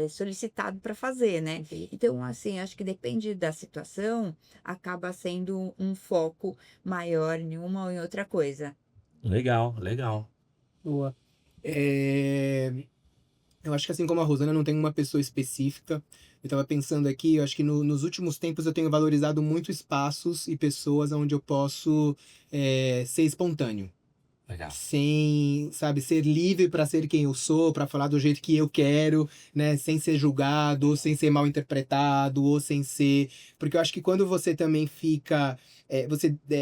solicitado para fazer, né? Então, assim, acho que depende da situação, acaba sendo um foco maior em uma ou em outra coisa. Legal, legal. Boa. Eu acho que assim como a Rosana não tem uma pessoa específica, eu tava pensando aqui, eu acho que nos últimos tempos eu tenho valorizado muito espaços e pessoas onde eu posso ser espontâneo. Legal. Sem, sabe, ser livre para ser quem eu sou, para falar do jeito que eu quero, né, sem ser julgado, ou sem ser mal interpretado, ou sem ser, porque eu acho que quando você também fica,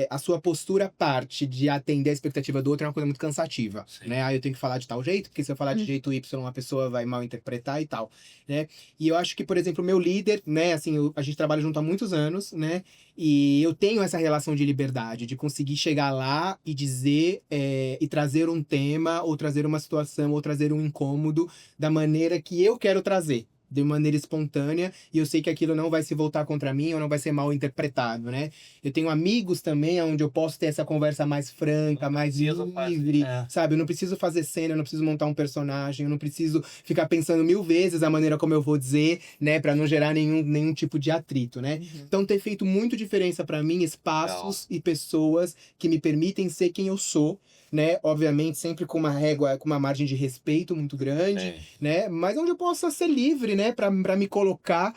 a sua postura parte de atender a expectativa do outro é uma coisa muito cansativa, Sim. né? Ah, eu tenho que falar de tal jeito, porque se eu falar de jeito Y, uma pessoa vai mal interpretar e tal, né? E eu acho que, por exemplo, o meu líder, né, assim, a gente trabalha junto há muitos anos, né? E eu tenho essa relação de liberdade, de conseguir chegar lá e dizer, e trazer um tema, ou trazer uma situação, ou trazer um incômodo da maneira que eu quero trazer, de maneira espontânea, e eu sei que aquilo não vai se voltar contra mim ou não vai ser mal interpretado, né? Eu tenho amigos também onde eu posso ter essa conversa mais franca, mais livre, sabe? Eu não preciso fazer cena, eu não preciso montar um personagem, eu não preciso ficar pensando 1000 vezes a maneira como eu vou dizer, né? Pra não gerar nenhum tipo de atrito, né? Então tem feito muito diferença pra mim espaços e pessoas que me permitem ser quem eu sou, né? Obviamente sempre com uma régua, com uma margem de respeito muito grande, né? Mas onde eu possa ser livre, né? Pra me colocar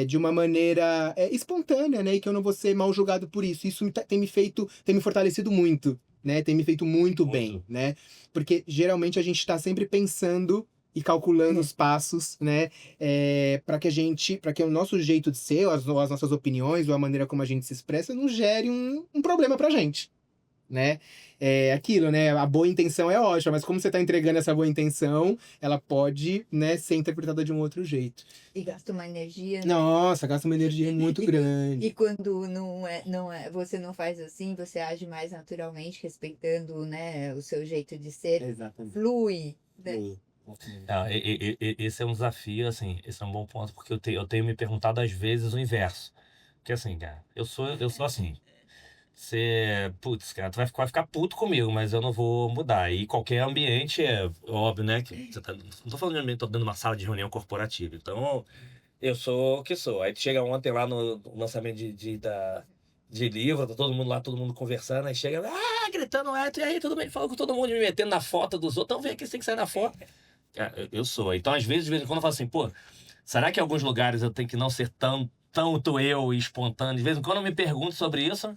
de uma maneira espontânea, né? E que eu não vou ser mal julgado por isso. Isso tem me fortalecido muito, né? Tem me feito muito bem, né? Porque geralmente a gente tá sempre pensando e calculando os passos, né? Para que o nosso jeito de ser, as nossas opiniões, ou a maneira como a gente se expressa, não gere um problema pra gente. né? É aquilo, né? A boa intenção é ótima, mas como você tá entregando essa boa intenção, ela pode, né, ser interpretada de um outro jeito. E gasta uma energia, né? Nossa, gasta uma energia muito grande. E quando você não faz assim, você age mais naturalmente, respeitando, né, o seu jeito de ser, Exatamente. flui, né? Esse é um desafio, assim, esse é um bom ponto, porque eu tenho me perguntado às vezes o inverso. Porque assim, cara, eu sou assim. Putz, cara, tu vai ficar puto comigo, mas eu não vou mudar. E qualquer ambiente é óbvio, né? Que você não tô falando de ambiente, tô dentro de uma sala de reunião corporativa. Então, eu sou o que sou. Aí tu chega ontem lá no lançamento de livro, tá todo mundo lá, todo mundo conversando, aí chega, gritando, e aí, tudo bem? Falando com todo mundo, me metendo na foto dos outros, então vem aqui, você tem que sair na foto. Cara, eu sou. Então, às vezes, de vez em quando eu falo assim, pô, será que em alguns lugares eu tenho que não ser tanto eu e espontâneo? De vez em quando eu me pergunto sobre isso.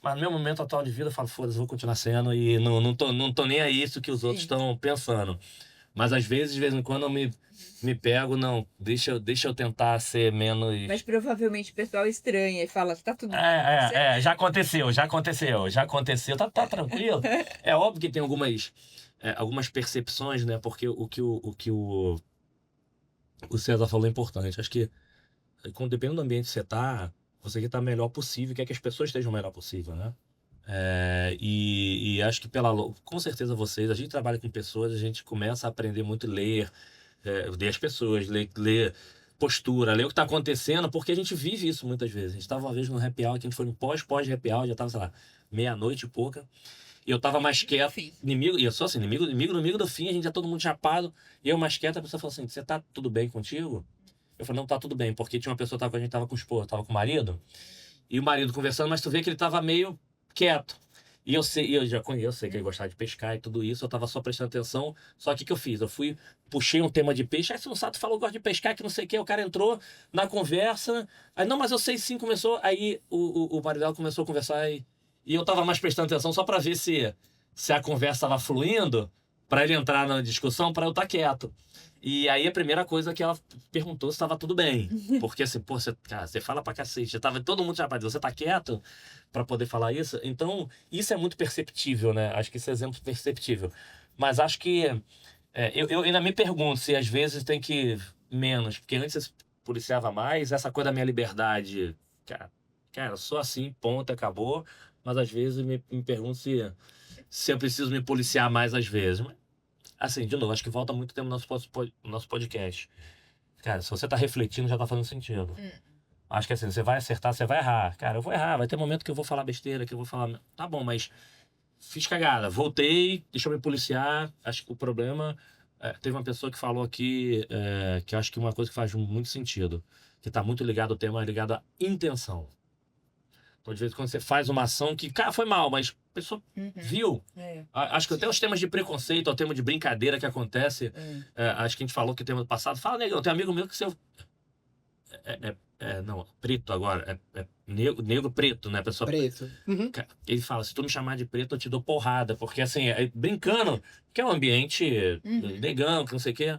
Mas no meu momento atual de vida, eu falo, foda-se, vou continuar sendo e não tô nem a isso que os outros Sim. estão pensando. Mas às vezes, de vez em quando, eu me pego, não, deixa eu tentar ser menos. Mas provavelmente o pessoal estranha e fala, tá tudo bem. Já aconteceu, tá tranquilo. É óbvio que tem algumas percepções, né? Porque o que o César falou é importante. Acho que, dependendo do ambiente que você quer estar o melhor possível, quer que as pessoas estejam o melhor possível, né? E acho que com certeza a gente trabalha com pessoas, a gente começa a aprender muito a ler as pessoas, ler postura, ler o que está acontecendo, porque a gente vive isso muitas vezes. A gente estava uma vez no happy hour, que a gente foi no pós-happy hour, já estava, sei lá, meia-noite e pouca, e eu estava mais quieto, e eu sou assim, inimigo do fim, a gente já todo mundo chapado, e eu mais quieto, a pessoa falou assim, você tá tudo bem contigo? Eu falei, não, tá tudo bem, porque tinha uma pessoa que tava com a gente, tava com o esposo, tava com o marido, e o marido conversando, mas tu vê que ele tava meio quieto. E eu sei que ele gostava de pescar e tudo isso, eu tava só prestando atenção. Só que o que eu fiz? Eu puxei um tema de peixe, aí você não sabe, tu falou, gosta de pescar, que não sei o que, o cara entrou na conversa, aí, não, mas eu sei sim, começou, aí o marido dela começou a conversar e eu tava mais prestando atenção só pra ver se a conversa tava fluindo, pra ele entrar na discussão, pra eu estar quieto. E aí a primeira coisa que ela perguntou se estava tudo bem. Porque assim, pô, você fala pra cacete. Tava todo mundo rapaz, você tá quieto pra poder falar isso? Então, isso é muito perceptível, né? Acho que esse exemplo é perceptível. Mas acho que eu ainda me pergunto se às vezes tem que menos. Porque antes você policiava mais, essa coisa da minha liberdade. Cara, eu sou assim, ponto, acabou. Mas às vezes me pergunto se eu preciso me policiar mais às vezes. Assim, de novo, acho que volta muito tempo no nosso podcast. Cara, se você tá refletindo, já tá fazendo sentido. Acho que assim, você vai acertar, você vai errar. Cara, eu vou errar, vai ter momento que eu vou falar besteira, que eu vou falar... Tá bom, mas fiz cagada, voltei, deixa eu me policiar. Acho que o problema... teve uma pessoa que falou aqui, que eu acho que uma coisa que faz muito sentido, que tá muito ligado ao tema, é ligado à intenção. Então, de vez em quando você faz uma ação que, cara, foi mal, mas a pessoa viu. Acho que até os temas de preconceito, o tema de brincadeira que acontece, acho que a gente falou que o tema do passado, fala, negão, tem um amigo meu que seu... não, preto agora, negro preto, né, pessoa... Preto. Uhum. Ele fala, se tu me chamar de preto, eu te dou porrada, porque assim, brincando, que é um ambiente negão, que não sei o quê...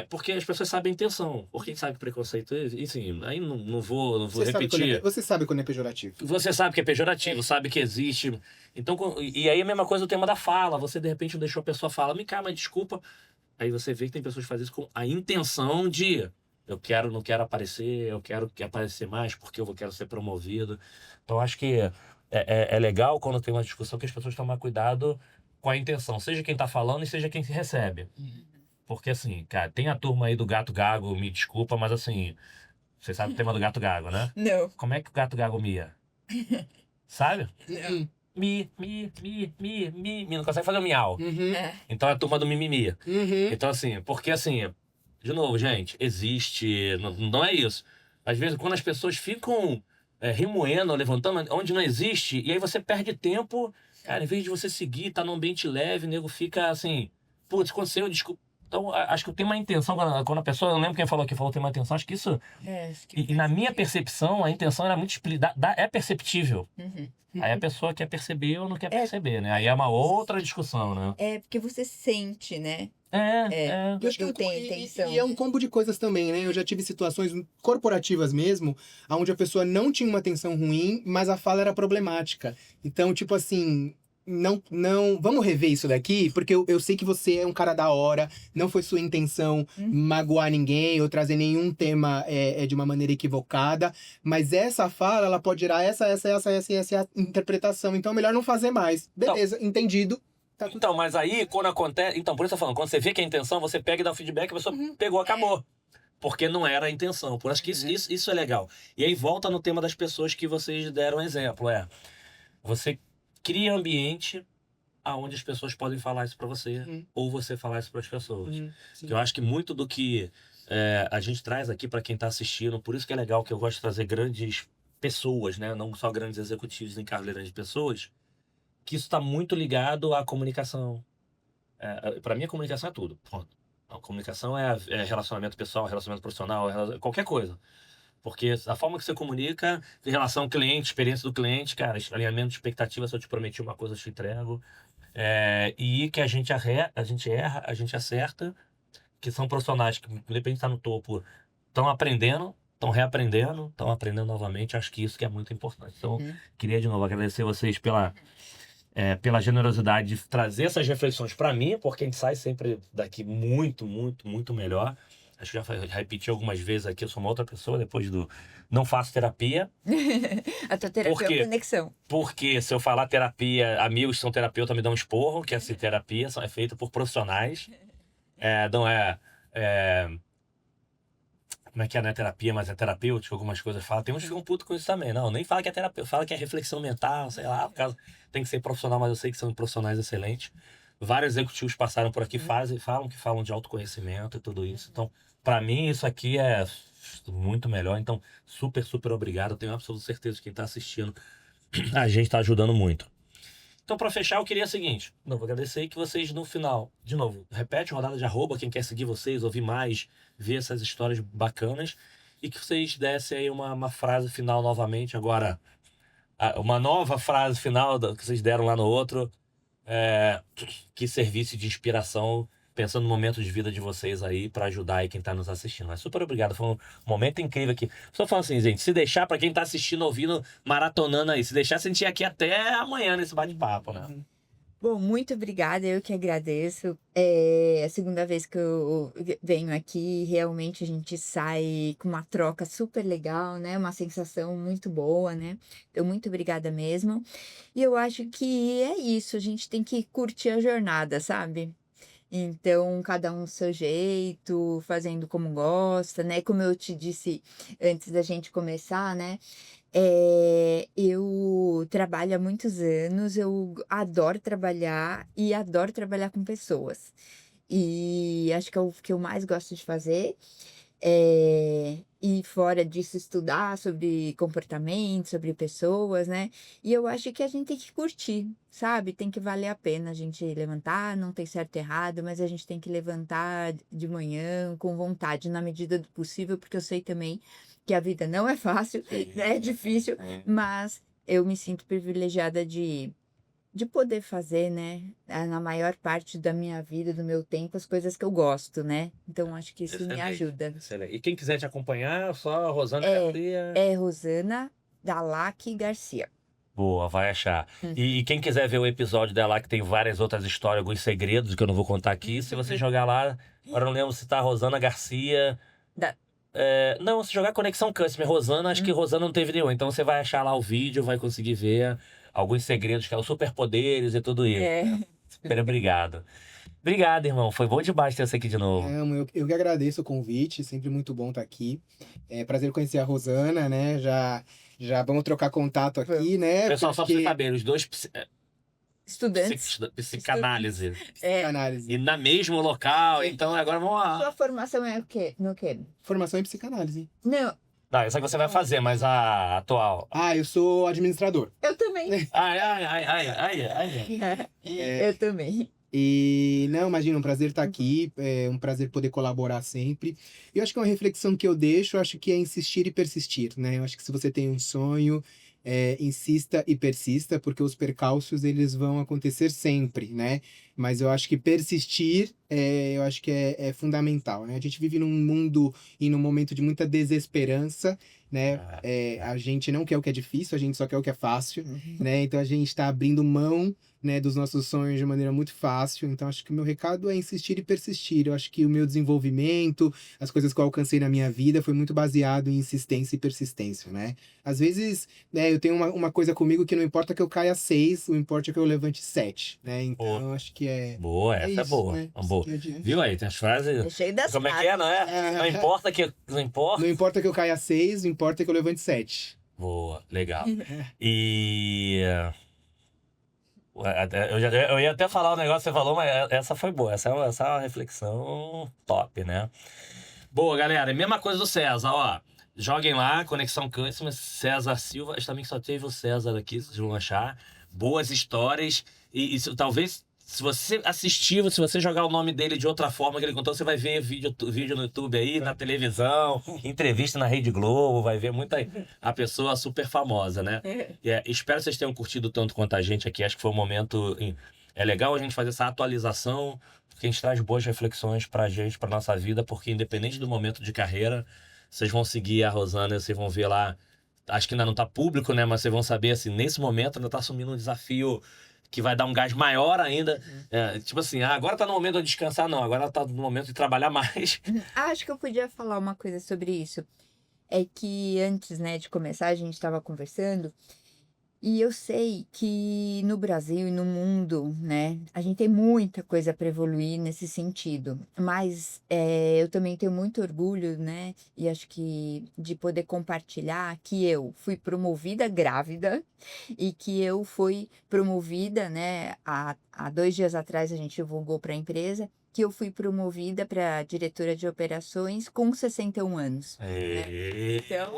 porque as pessoas sabem a intenção. Porque quem sabe preconceito, enfim, aí não vou repetir. Você sabe quando é pejorativo. Você sabe que é pejorativo, sabe que existe. Então, e aí a mesma coisa o tema da fala. Você de repente não deixou a pessoa falar, me calma, desculpa. Aí você vê que tem pessoas que fazem isso com a intenção de não quero aparecer, eu quero aparecer mais porque eu quero ser promovido. Então acho que é legal quando tem uma discussão que as pessoas tomam cuidado com a intenção, seja quem tá falando e seja quem se recebe. Porque assim, cara, tem a turma aí do gato gago, me desculpa, mas assim, você sabe o tema do gato gago, né? Não. Como é que o gato gago mia? Sabe? Não. Mi, não consegue fazer o miau. Então é a turma do mimimi. Então assim, porque assim, de novo, gente, existe, não é isso. Às vezes quando as pessoas ficam remoendo, levantando, onde não existe, e aí você perde tempo, cara, em vez de você seguir, tá num ambiente leve, o nego fica assim, putz, aconteceu, desculpa. Então, acho que tem uma intenção, quando a pessoa, eu não lembro quem falou que tem uma intenção, acho que isso... E na minha percepção, a intenção era muito explícita, é perceptível. Aí a pessoa quer perceber ou não quer perceber, né? Aí é uma outra discussão, né? Porque você sente, né? Eu tenho intenção. E é um combo de coisas também, né? Eu já tive situações corporativas mesmo, onde a pessoa não tinha uma intenção ruim, mas a fala era problemática. Então, tipo assim... não, vamos rever isso daqui, porque eu sei que você é um cara da hora, não foi sua intenção magoar ninguém ou trazer nenhum tema de uma maneira equivocada, mas essa fala, ela pode gerar essa interpretação, então é melhor não fazer mais. Beleza, entendido. Tá tudo... Então, mas aí, quando acontece... Então, por isso eu tô falando, quando você vê que é a intenção, você pega e dá o feedback, a pessoa pegou, acabou. Porque não era a intenção. Por acho que isso é legal. E aí volta no tema das pessoas que vocês deram exemplo. Você cria ambiente aonde as pessoas podem falar isso pra você, ou você falar isso pras pessoas. Que eu acho que muito do que a gente traz aqui pra quem tá assistindo, por isso que é legal que eu gosto de trazer grandes pessoas, né? Não só grandes executivos nem carreiras de pessoas, que isso tá muito ligado à comunicação. Pra mim, a comunicação é tudo. Pronto. A comunicação é relacionamento pessoal, relacionamento profissional, qualquer coisa. Porque a forma que você comunica, em relação ao cliente, experiência do cliente, cara, alinhamento de expectativa, se eu te prometi uma coisa, eu te entrego. E que a gente erra, a gente acerta, que são profissionais que, independente de estar no topo, estão aprendendo, estão reaprendendo, estão aprendendo novamente. Acho que isso que é muito importante. Então, queria de novo agradecer vocês pela generosidade de trazer essas reflexões para mim, porque a gente sai sempre daqui muito, muito, muito melhor. Acho que já repeti algumas vezes aqui, eu sou uma outra pessoa depois do... Não faço terapia. A tua terapia é conexão. Porque se eu falar terapia, amigos que são terapeutas me dão um esporro, que essa terapia é feita por profissionais. Não é... Como é que não é terapia, mas é terapêutico, algumas coisas falam. Tem uns que ficam putos com isso também. Não, nem fala que é terapia, fala que é reflexão mental, sei lá. Por causa, tem que ser profissional, mas eu sei que são profissionais excelentes. Vários executivos passaram por aqui, falam de autoconhecimento e tudo isso. Então, para mim, isso aqui é muito melhor. Então, super, super obrigado. Eu tenho absoluta certeza que quem está assistindo, a gente está ajudando muito. Então, para fechar, eu queria o seguinte. Vou agradecer que vocês, no final, de novo, repete a rodada de arroba, quem quer seguir vocês, ouvir mais, ver essas histórias bacanas, e que vocês dessem aí uma frase final novamente. Agora, uma nova frase final que vocês deram lá no outro, que servisse de inspiração, pensando no momento de vida de vocês aí, para ajudar aí quem tá nos assistindo. Mas super obrigado, foi um momento incrível aqui. Só falando assim, gente, se deixar, para quem tá assistindo, ouvindo, maratonando aí, se deixar, sentir aqui até amanhã nesse bate-papo, né? Bom, muito obrigada, eu que agradeço. É a segunda vez que eu venho aqui, realmente a gente sai com uma troca super legal, né? Uma sensação muito boa, né? Então, muito obrigada mesmo. E eu acho que é isso, a gente tem que curtir a jornada, sabe? Então, cada um do seu jeito, fazendo como gosta, né? Como eu te disse antes da gente começar, né? Eu trabalho há muitos anos, eu adoro trabalhar e adoro trabalhar com pessoas. E acho que é o que eu mais gosto de fazer. E fora disso, estudar sobre comportamento, sobre pessoas, né? E eu acho que a gente tem que curtir, sabe? Tem que valer a pena a gente levantar, não tem certo e errado, mas a gente tem que levantar de manhã com vontade, na medida do possível, porque eu sei também que a vida não é fácil, né? É difícil, mas eu me sinto privilegiada de poder fazer, né, na maior parte da minha vida, do meu tempo, as coisas que eu gosto, né? Então, acho que isso me ajuda. Excelente. E quem quiser te acompanhar, só Rosana Garcia. Rosana Dalac Garcia. Boa, vai achar. E quem quiser ver o episódio dela, que tem várias outras histórias, alguns segredos que eu não vou contar aqui, se você jogar lá, agora eu não lembro se tá Rosana Garcia... não, se jogar Conexão Customer, Rosana, acho que Rosana não teve nenhum. Então você vai achar lá o vídeo, vai conseguir ver alguns segredos, que é os superpoderes e tudo isso. Super obrigado. Obrigado, irmão. Foi bom demais ter você aqui de novo. Eu que agradeço o convite, sempre muito bom estar aqui. É prazer conhecer a Rosana, né? Já vamos trocar contato aqui, né? Pessoal, só pra vocês saberem, os dois estudantes. Psicanálise. Psicanálise. E na mesmo local, então agora vamos lá. Sua formação é o quê? No quê? Formação em psicanálise. Não. Não, essa que você vai fazer, mas a atual. Eu sou administrador. Eu também. Eu também. E, não, imagina, um prazer estar aqui, é um prazer poder colaborar sempre. E eu acho que uma reflexão que eu deixo, acho que é insistir e persistir, né? Eu acho que se você tem um sonho, insista e persista, porque os percalços, eles vão acontecer sempre, né? Mas eu acho que persistir, eu acho que é fundamental, né? A gente vive num mundo e num momento de muita desesperança, né? A gente não quer o que é difícil, a gente só quer o que é fácil, né? Então a gente está abrindo mão, né, dos nossos sonhos de maneira muito fácil. Então, acho que o meu recado é insistir e persistir. Eu acho que o meu desenvolvimento, as coisas que eu alcancei na minha vida, foi muito baseado em insistência e persistência, né? Às vezes, né, eu tenho uma coisa comigo que não importa que eu caia 6, o importa que eu levante 7, né? Então, eu acho que é... Boa, essa é isso, boa. né? Boa. Seguir adiante. Viu aí, tem as frases... É cheio das Como é que é, não é? Não importa que... Não importa... Não importa que eu caia 6, o importa que eu levante 7. Boa, legal. E... eu ia até falar o negócio que você falou, mas essa foi boa. Essa é uma reflexão top, né? Boa, galera. Mesma coisa do César, ó. Joguem lá, Conexão Câncer, César Silva. Acho também que só teve o César aqui, vocês vão achar. Boas histórias. E talvez, se você assistir, se você jogar o nome dele de outra forma que ele contou, você vai ver vídeo no YouTube aí, na televisão, entrevista na Rede Globo, vai ver a pessoa super famosa, né? Espero que vocês tenham curtido tanto quanto a gente aqui. Acho que foi um momento... É legal a gente fazer essa atualização, porque a gente traz boas reflexões pra gente, pra nossa vida, porque independente do momento de carreira, vocês vão seguir a Rosana, vocês vão ver lá, acho que ainda não tá público, né, mas vocês vão saber, assim, nesse momento ainda tá assumindo um desafio que vai dar um gás maior ainda, tipo assim, agora tá no momento de descansar, não, agora tá no momento de trabalhar mais. Acho que eu podia falar uma coisa sobre isso. É que antes, né, de começar, a gente estava conversando, e eu sei que no Brasil e no mundo, né, a gente tem muita coisa para evoluir nesse sentido. Mas eu também tenho muito orgulho, né, e acho que de poder compartilhar que eu fui promovida grávida e que eu fui promovida, né, há 2 dias atrás a gente divulgou para a empresa que eu fui promovida para diretora de operações com 61 anos. Então...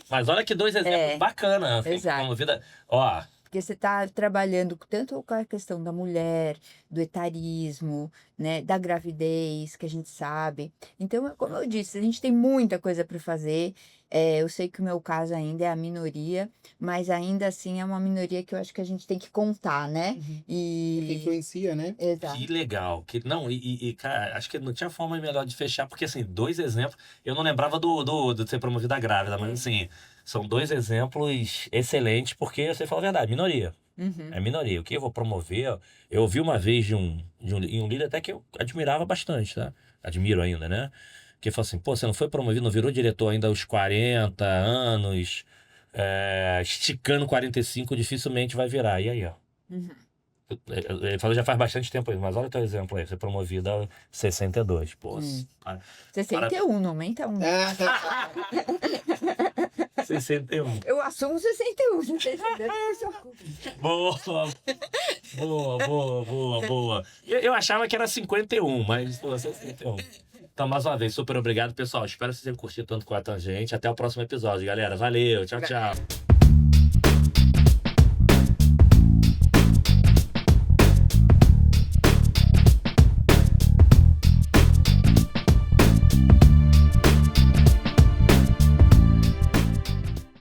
Mas olha que 2 exemplos bacanas. Assim, exato. Promovida... Ó, porque você está trabalhando tanto com a questão da mulher, do etarismo, né, da gravidez, que a gente sabe. Então, como eu disse, a gente tem muita coisa para fazer. Eu sei que o meu caso ainda é a minoria, mas ainda assim é uma minoria que eu acho que a gente tem que contar, né? Que influencia, né? Exato. Que legal. Não, cara, acho que não tinha forma melhor de fechar, porque, assim, 2 exemplos. Eu não lembrava de ser promovida grávida, mas, assim, são 2 exemplos excelentes, porque você fala a verdade, minoria. É minoria. O que eu vou promover? Eu ouvi uma vez em um líder até que eu admirava bastante, tá? Admiro ainda, né? Que falou assim: pô, você não foi promovido, não virou diretor ainda aos 40 anos, esticando 45, dificilmente vai virar. E aí, ó. Ele falou já faz bastante tempo aí, mas olha o teu exemplo aí, você promovido aos 62, pô. 61, não aumenta um. 61. Eu assumo 61, 62. Boa. Eu achava que era 51, mas pô, 61. Então, mais uma vez, super obrigado, pessoal. Espero que vocês tenham curtido tanto quanto a gente. Até o próximo episódio, galera. Valeu, tchau.